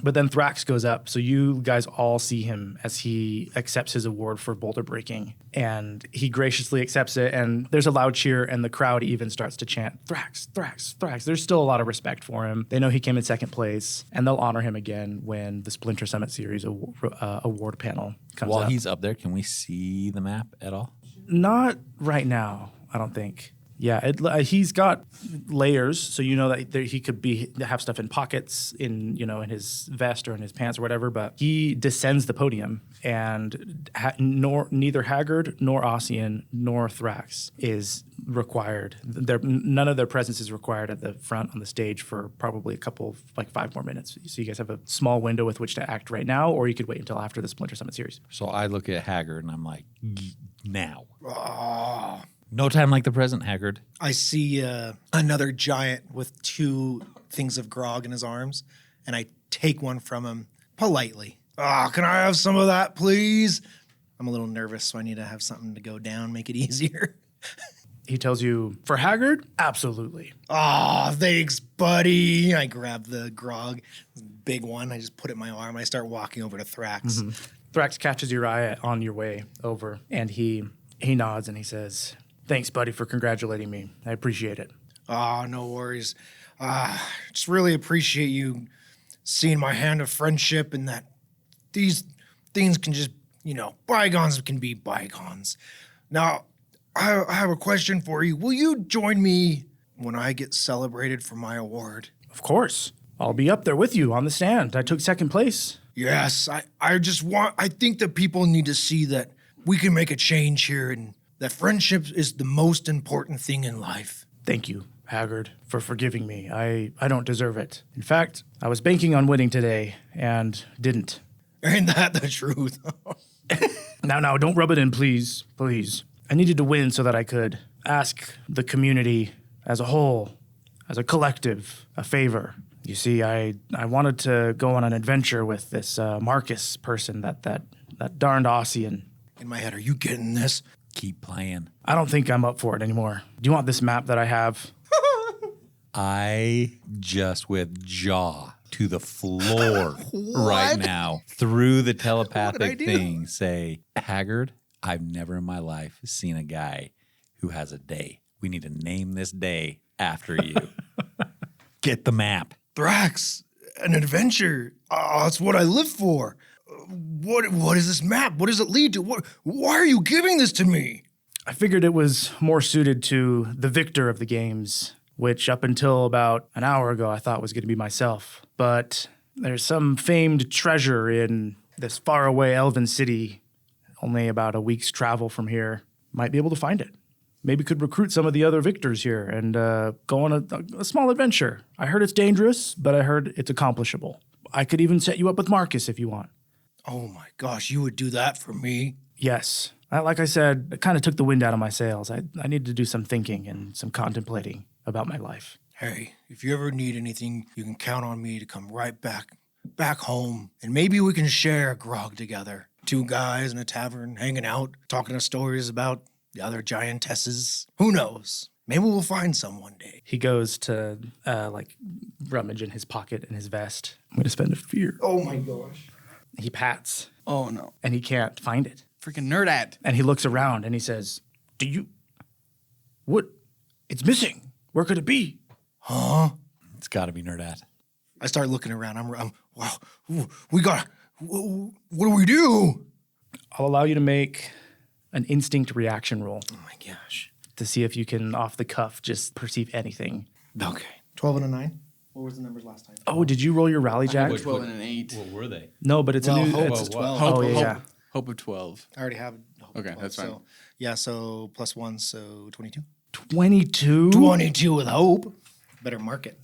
S1: But then Thrax goes up, so you guys all see him as he accepts his award for boulder breaking, and he graciously accepts it. And there's a loud cheer, and the crowd even starts to chant, "Thrax, Thrax, Thrax." There's still a lot of respect for him. They know he came in second place, and they'll honor him again when the Splinter Summit Series award panel comes
S4: While
S1: up.
S4: he's up there, can we see the map at all?
S1: Not right now, I don't think. Yeah, he's got layers, so you know that he could have stuff in pockets, in his vest or in his pants or whatever. But he descends the podium, and neither Haggard nor Ossian nor Thrax is required. None of their presence is required at the front on the stage for probably 5 more minutes. So you guys have a small window with which to act right now, or you could wait until after the Splinter Summit Series.
S4: So I look at Haggard and I'm like, now.
S3: Oh.
S4: No time like the present, Haggard.
S3: I see another giant with 2 things of grog in his arms, and I take one from him politely. Can I have some of that, please? I'm a little nervous, so I need to have something to go down, make it easier.
S1: He tells you, for Haggard, absolutely.
S3: Thanks, buddy. I grab the grog, big one. I just put it in my arm. I start walking over to Thrax.
S1: Mm-hmm. Thrax catches your eye on your way over, and he nods and he says, "Thanks, buddy, for congratulating me. I appreciate it."
S3: No worries. Just really appreciate you seeing my hand of friendship and that these things can just, bygones can be bygones. Now, I have a question for you. Will you join me when I get celebrated for my award?
S1: Of course. I'll be up there with you on the stand. I took second place.
S3: Yes, I think that people need to see that we can make a change here and that friendship is the most important thing in life.
S1: Thank you, Haggard, for forgiving me. I don't deserve it. In fact, I was banking on winning today and didn't.
S3: Ain't that the truth?
S1: Now, don't rub it in, please. Please. I needed to win so that I could ask the community as a whole, as a collective, a favor. You see, I wanted to go on an adventure with this Marcus person, that darned Ossian.
S3: In my head, are you getting this?
S4: Keep playing.
S1: I don't think I'm up for it anymore. Do you want this map that I have?
S4: I just with jaw to the floor right now through the telepathic thing say, Haggard, I've never in my life seen a guy who has a day. We need to name this day after you. Get the map.
S3: Thrax, an adventure. It's what I live for. What is this map? What does it lead to? Why are you giving this to me?
S1: I figured it was more suited to the victor of the games, which up until about an hour ago I thought was going to be myself. But There's some famed treasure in this faraway elven city, only about a week's travel from here. Might be able to find it. Maybe could recruit some of the other victors here and go on a small adventure. I heard it's dangerous, but I heard it's accomplishable. I could even set you up with Marcus if you want.
S3: Oh my gosh, you would do that for me?
S1: Yes. Like I said, it kind of took the wind out of my sails. I need to do some thinking and some contemplating about my life.
S3: Hey, if you ever need anything, you can count on me to come right back home, and maybe we can share a grog together. 2 guys in a tavern, hanging out, talking stories about the other giantesses. Who knows? Maybe we'll find some one day.
S1: He goes to rummage in his pocket in his vest. I'm going to spend a fear.
S3: Oh my gosh.
S1: He pats,
S2: Oh no.
S1: and he can't find it.
S2: Freaking Nerdat.
S1: And he looks around and he says, what? It's missing. Where could it be?
S3: Huh?
S4: It's got to be Nerdat.
S3: I start looking around. I'm wow. What do we do?
S1: I'll allow you to make an instinct reaction roll
S3: Oh my gosh.
S1: to see if you can, off the cuff, just perceive anything.
S3: Okay. 12 and a 9. What was the numbers last time?
S1: Oh, did you roll your rally, Jack?
S2: 12 and an 8.
S4: What were they?
S1: No, but it's
S3: Well,
S1: a new.
S3: hope
S1: It's,
S3: is 12.
S1: oh, yeah.
S2: Hope of 12.
S3: I already have.
S2: Okay, that's fine.
S3: So, yeah, so +1, so 22.
S1: 22.
S3: 22 with hope. Better mark it.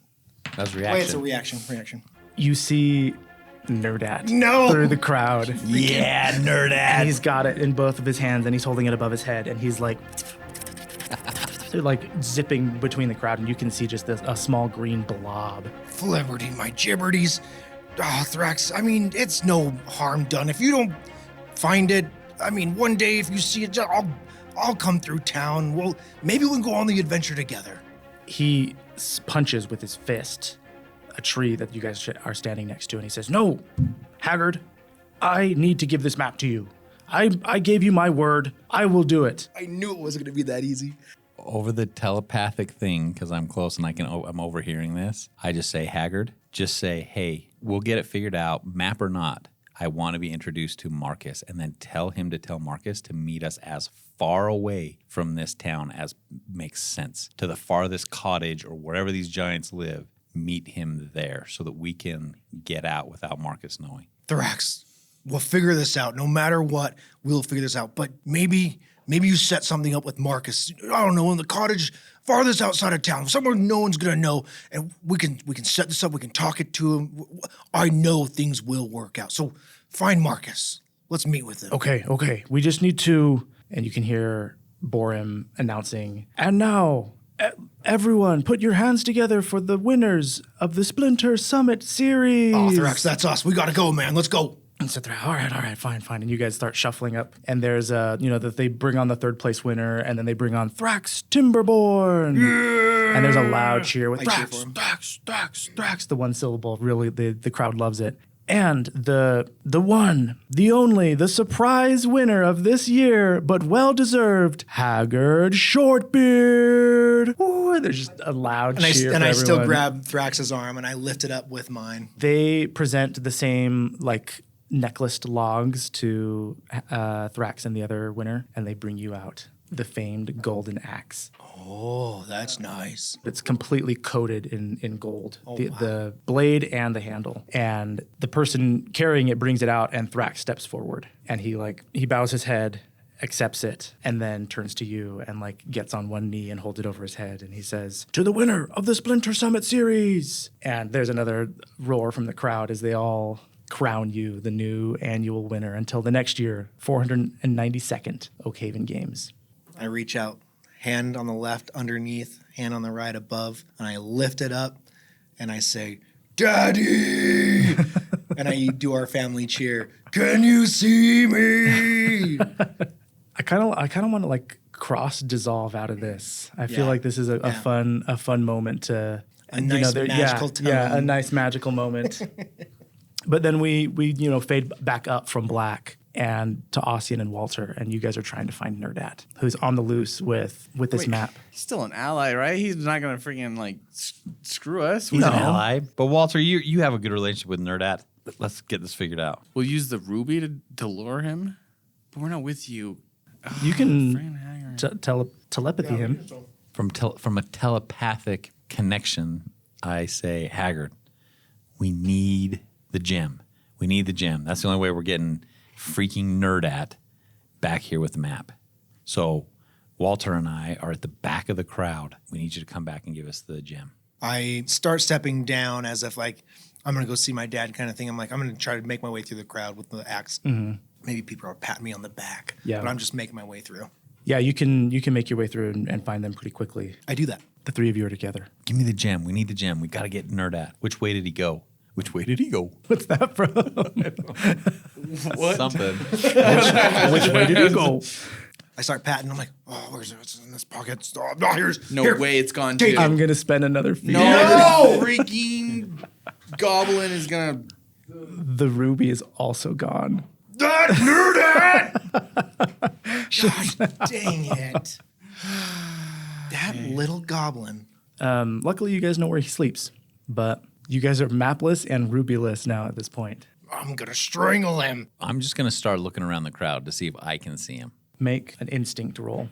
S4: That's
S3: Wait,
S4: reaction.
S3: it's a reaction.
S1: You see Nerdat
S3: No.
S1: through the crowd.
S4: Yeah, Nerdat.
S1: And he's got it in both of his hands and he's holding it above his head and he's like zipping between the crowd and you can see just a small green blob.
S3: Flibberty, my gibberties. Oh, Thrax, I mean, it's no harm done. If you don't find it, I mean, one day if you see it, I'll come through town. Well, maybe we can go on the adventure together.
S1: He punches with his fist a tree that you guys are standing next to and he says, "No, Haggard, I need to give this map to you. I gave you my word. I will do it."
S3: I knew it wasn't going to be that easy.
S4: Over the telepathic thing, because I'm close and I'm overhearing this, I just say, Haggard, just say, hey, we'll get it figured out, map or not. I want to be introduced to Marcus, and then tell him to tell Marcus to meet us as far away from this town as makes sense. To the farthest cottage or wherever these giants live, meet him there so that we can get out without Marcus knowing.
S3: Thrax, we'll figure this out. No matter what, we'll figure this out. But maybe you set something up with Marcus. I don't know, in the cottage farthest outside of town, somewhere no one's gonna know, and we can set this up. We can talk it to him. I know things will work out. So find Marcus. Let's meet with him.
S1: Okay. We just need to, and you can hear Borim announcing, "And now, everyone, put your hands together for the winners of the Splinter Summit Series."
S3: Oh, Thrax, that's us. We gotta go, man. Let's go.
S1: And so they're, all right, fine. And you guys start shuffling up. And there's that they bring on the 3rd place winner, and then they bring on Thrax Timberborn. Yeah! And there's a loud cheer with
S3: I cheer
S1: Thrax,
S3: for him.
S1: Thrax, the one syllable. Really, the crowd loves it. And the one, the only, the surprise winner of this year, but well-deserved, Haggard Shortbeard. Ooh, there's just a loud cheer
S3: And
S1: for
S3: I still
S1: everyone.
S3: grab Thrax's arm and I lift it up with mine.
S1: They present the same, necklaced logs to Thrax and the other winner, and they bring you out the famed golden axe.
S3: Oh, that's nice.
S1: It's completely coated in gold,
S3: Oh,
S1: the blade and the handle. And the person carrying it brings it out, and Thrax steps forward, and he bows his head, accepts it, and then turns to you and gets on one knee and holds it over his head, and he says, "To the winner of the Splinter Summit Series!" And there's another roar from the crowd as they all crown you the new annual winner until the next year, 492nd Oakhaven Games.
S3: I reach out, hand on the left underneath, hand on the right above, and I lift it up and I say, "Daddy!" And I do our family cheer. "Can you see me?"
S1: I kind of want to cross dissolve out of this. I feel
S3: Yeah.
S1: like this is a fun moment to
S3: A nice magical tone.
S1: Yeah, a nice magical moment. But then we fade back up from Black and to Ossian and Walter, and you guys are trying to find Nerdat, who's on the loose with this map.
S2: He's still an ally, right? He's not gonna freaking screw us.
S4: He's
S1: No.
S4: an ally. But Walter, you have a good relationship with Nerdat. Let's get this figured out.
S2: We'll use the ruby to lure him, but we're not with you.
S1: You can
S2: Haggard.
S1: telepathy him.
S4: From a telepathic connection, I say, Haggard, we need The gem. We need the gem. That's the only way we're getting freaking Nerdat back here with the map. So Walter and I are at the back of the crowd. We need you to come back and give us the gem.
S3: I start stepping down as if like I'm going to go see my dad kind of thing. I'm like, I'm going to try to make my way through the crowd with the axe. Maybe people are patting me on the back,
S1: Yeah.
S3: but I'm just making my way through.
S1: Yeah, you can make your way through and find them pretty quickly.
S3: I do that.
S1: The three of you are together.
S4: Give me the gem. We need the gem. We got to get Nerdat. Which way did he go? Which way did he go?
S1: What's that from?
S2: What?
S4: Something.
S1: Which way did he go?
S3: I start patting. I'm like, oh, where's it? It's in this pocket. Oh, no, here's
S2: No
S3: here.
S2: way it's gone
S3: Take
S2: too.
S1: I'm gonna spend another fee.
S2: No, the freaking goblin is gonna.
S1: The ruby is also gone.
S3: That Gosh, dang it. That little goblin.
S1: Luckily, you guys know where he sleeps, but you guys are mapless and rubyless now at this point.
S3: I'm going to strangle him.
S4: I'm just going to start looking around the crowd to see if I can see him.
S1: Make an instinct roll.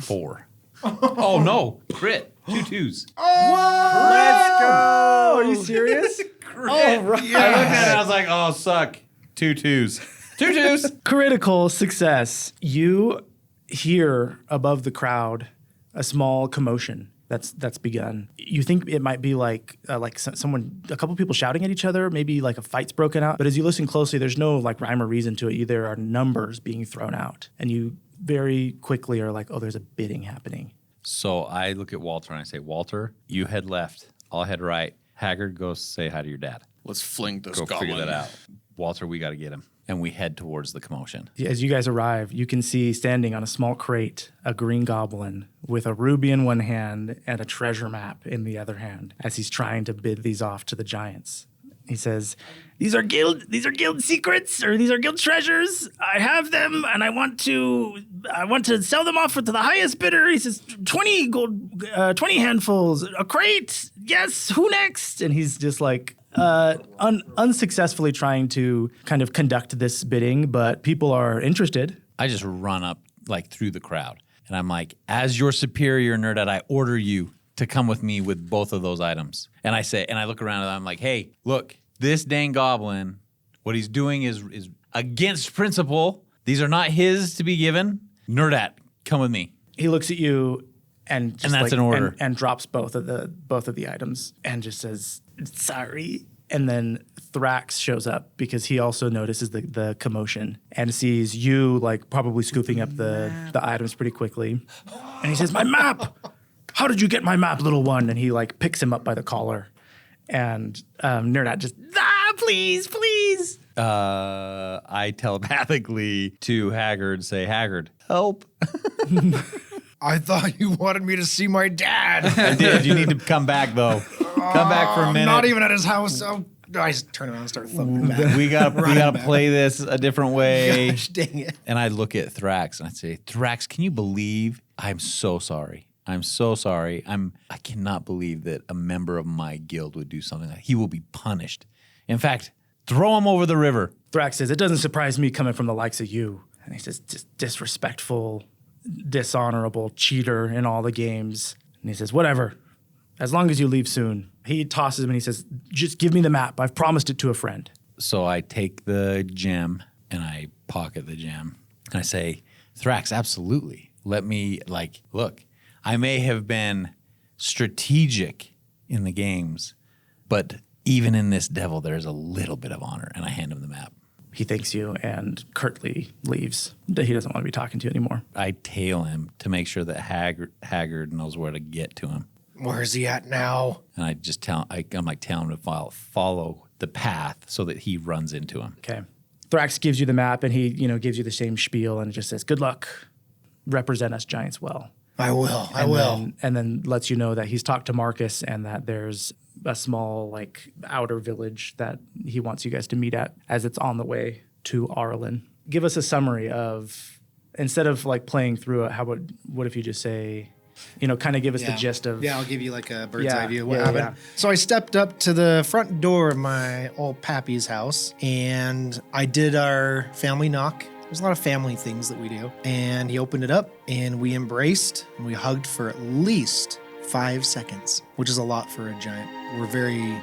S4: 4. Oh, no. Crit. 2 2s.
S1: Let's go! Are you serious?
S4: All right. I looked at it and I was like, oh, suck. 2 2s. 2 2s.
S1: Critical success. You hear above the crowd a small commotion that's begun. You think it might be like someone, a couple people shouting at each other, maybe like a fight's broken out. But as you listen closely, there's no like rhyme or reason to it. There are numbers being thrown out, and you very quickly are like, oh, there's a bidding happening.
S4: So I look at Walter and I say, Walter, you head left. I'll head right. Haggard, go say hi to your dad.
S2: Let's fling those
S4: Go
S2: goblins.
S4: figure that out. Walter, we got to get him. And we head towards the commotion.
S1: As you guys arrive, you can see standing on a small crate a green goblin with a ruby in one hand and a treasure map in the other hand as he's trying to bid these off to the giants. He says, these are guild secrets, or these are guild treasures. I have them and I want to sell them off to the highest bidder. He says 20 gold 20 handfuls, a crate. Yes, who next? And he's just like unsuccessfully trying to kind of conduct this bidding, but people are interested.
S4: I just run up like through the crowd. And I'm like, as your superior Nerdat, I order you to come with me with both of those items. And I say, and I look around and I'm like, hey, look, this dang goblin, what he's doing is against principle. These are not his to be given. Nerdat, come with me.
S1: He looks at you and just
S4: that's an order.
S1: and drops both of the items and just says, sorry. And then Thrax shows up because he also notices the commotion and sees you like probably scooping up the items pretty quickly. And he says, my map! How did you get my map, little one? And he like picks him up by the collar. And Nerdat just, please.
S4: I telepathically to Haggard say, Haggard, help.
S3: I thought you wanted me to see my dad.
S4: I did. You need to come back, though. Come back for a minute.
S3: Not even at his house. Oh, I just turn around and start thumping back.
S4: We gotta play this a different way.
S3: Gosh, dang it.
S4: And I look at Thrax and I say, Thrax, can you believe? I'm so sorry. I'm so sorry. I cannot believe that a member of my guild would do something like that. He will be punished. In fact, throw him over the river.
S1: Thrax says, it doesn't surprise me coming from the likes of you. And he says, just disrespectful, dishonorable, cheater in all the games. And he says, whatever, as long as you leave soon. He tosses him and he says, just give me the map. I've promised it to a friend.
S4: So I take the gem and I pocket the gem. And I say, Thrax, absolutely. Let me, look, I may have been strategic in the games, but even in this devil, there's a little bit of honor. And I hand him the map.
S1: He thanks you and curtly leaves. He doesn't want to be talking to you anymore.
S4: I tail him to make sure that Haggard knows where to get to him.
S3: Where's he at now?
S4: And I just telling him to follow the path so that he runs into him.
S1: Okay. Thrax gives you the map and he, gives you the same spiel and just says, good luck. Represent us giants well.
S3: I will.
S1: And then lets you know that he's talked to Marcus and that there's a small outer village that he wants you guys to meet at as it's on the way to Arlen. Give us a summary of, instead of playing through it, what if you just say, kind of give us the gist of.
S3: Yeah, I'll give you a bird's eye view of what
S1: yeah,
S3: happened.
S1: yeah.
S3: So I stepped up to the front door of my old pappy's house and I did our family knock. There's a lot of family things that we do. And he opened it up and we embraced and we hugged for at least 5 seconds, which is a lot for a giant. We're very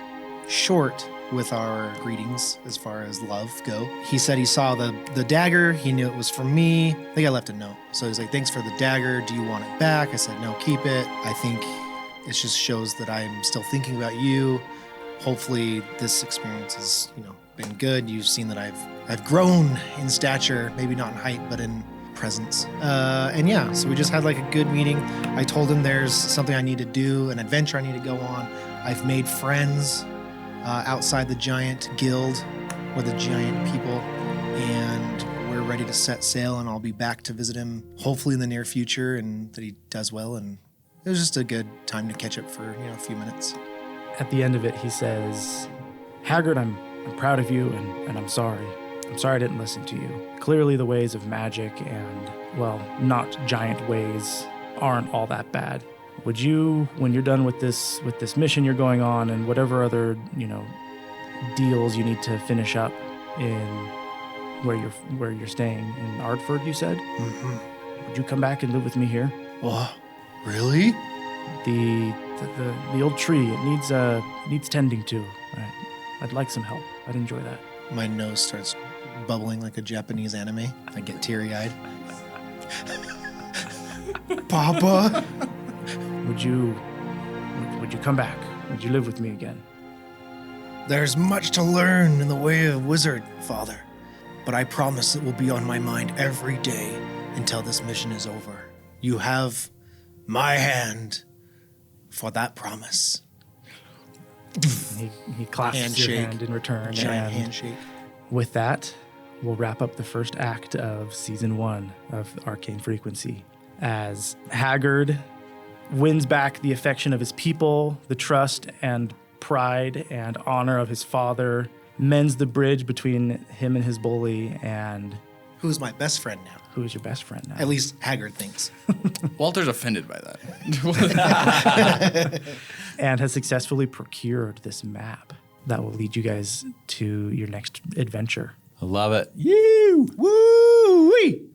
S3: short with our greetings as far as love go. He said he saw the dagger. He knew it was for me. I think I left a note. So he's like, thanks for the dagger. Do you want it back? I said, no, keep it. I think it just shows that I'm still thinking about you. Hopefully this experience has, been good. You've seen that I've grown in stature, maybe not in height, but in presence. So we just had like a good meeting. I told him there's something I need to do, an adventure I need to go on. I've made friends outside the giant guild or the giant people, and we're ready to set sail, and I'll be back to visit him hopefully in the near future, and that he does well. And it was just a good time to catch up for a few minutes.
S1: At the end of it, he says, Haggard, I'm proud of you, and I'm sorry. I'm sorry I didn't listen to you. Clearly the ways of magic and, well, not giant ways aren't all that bad. Would you, when you're done with this mission you're going on and whatever other, deals you need to finish up in where you're staying in Ardford, you said?
S3: Mm-hmm.
S1: Would you come back and live with me here?
S3: Oh, really?
S1: The old tree, it needs tending to. I'd like some help. I'd enjoy that.
S3: My nose starts bubbling like a Japanese anime. I get teary-eyed. Papa?
S1: Would you come back? Would you live with me again?
S3: There's much to learn in the way of wizard, Father. But I promise it will be on my mind every day until this mission is over. You have my hand for that promise.
S1: He clasps
S3: Handshake.
S1: your hand in return.
S3: Giant
S1: and
S3: handshake.
S1: with that, we'll wrap up the first act of Season 1 of Arcane Frequency, as Haggard wins back the affection of his people, the trust and pride and honor of his father, mends the bridge between him and his bully, and
S3: Who's my best friend now?
S1: who is your best friend now?
S3: At least Haggard thinks.
S2: Walter's offended by that.
S1: And has successfully procured this map that will lead you guys to your next adventure.
S4: I love it.
S3: Woo-wee!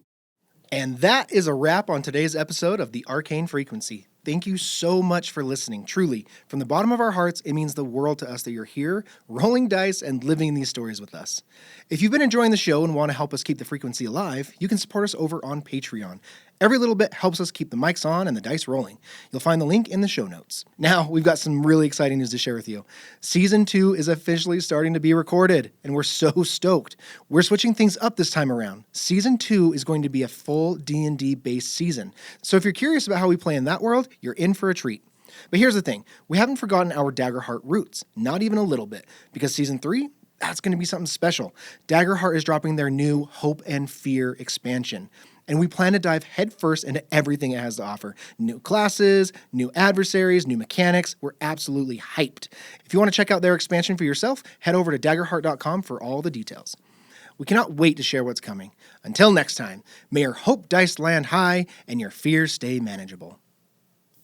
S3: And that is a wrap on today's episode of the Arcane Frequency. Thank you so much for listening. Truly, from the bottom of our hearts, it means the world to us that you're here, rolling dice and living these stories with us. If you've been enjoying the show and want to help us keep the frequency alive, you can support us over on Patreon. Every little bit helps us keep the mics on and the dice rolling. You'll find the link in the show notes. Now, we've got some really exciting news to share with you. Season 2 is officially starting to be recorded, and we're so stoked. We're switching things up this time around. Season 2 is going to be a full D&D based season. So if you're curious about how we play in that world, you're in for a treat. But here's the thing. We haven't forgotten our Daggerheart roots, not even a little bit, because Season 3, that's going to be something special. Daggerheart is dropping their new Hope and Fear expansion, and we plan to dive headfirst into everything it has to offer. New classes, new adversaries, new mechanics. We're absolutely hyped. If you want to check out their expansion for yourself, head over to daggerheart.com for all the details. We cannot wait to share what's coming. Until next time, may your hope dice land high and your fears stay manageable.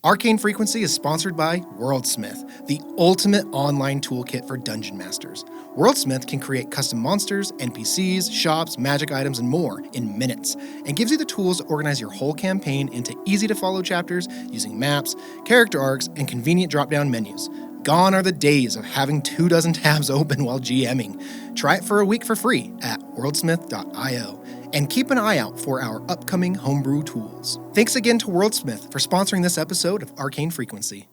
S3: Arcane Frequency is sponsored by WorldSmith, the ultimate online toolkit for dungeon masters. WorldSmith can create custom monsters, NPCs, shops, magic items, and more in minutes, and gives you the tools to organize your whole campaign into easy-to-follow chapters using maps, character arcs, and convenient drop-down menus. Gone are the days of having 24 tabs open while GMing. Try it for a week for free at worldsmith.io. And keep an eye out for our upcoming homebrew tools. Thanks again to WorldSmith for sponsoring this episode of Arcane Frequency.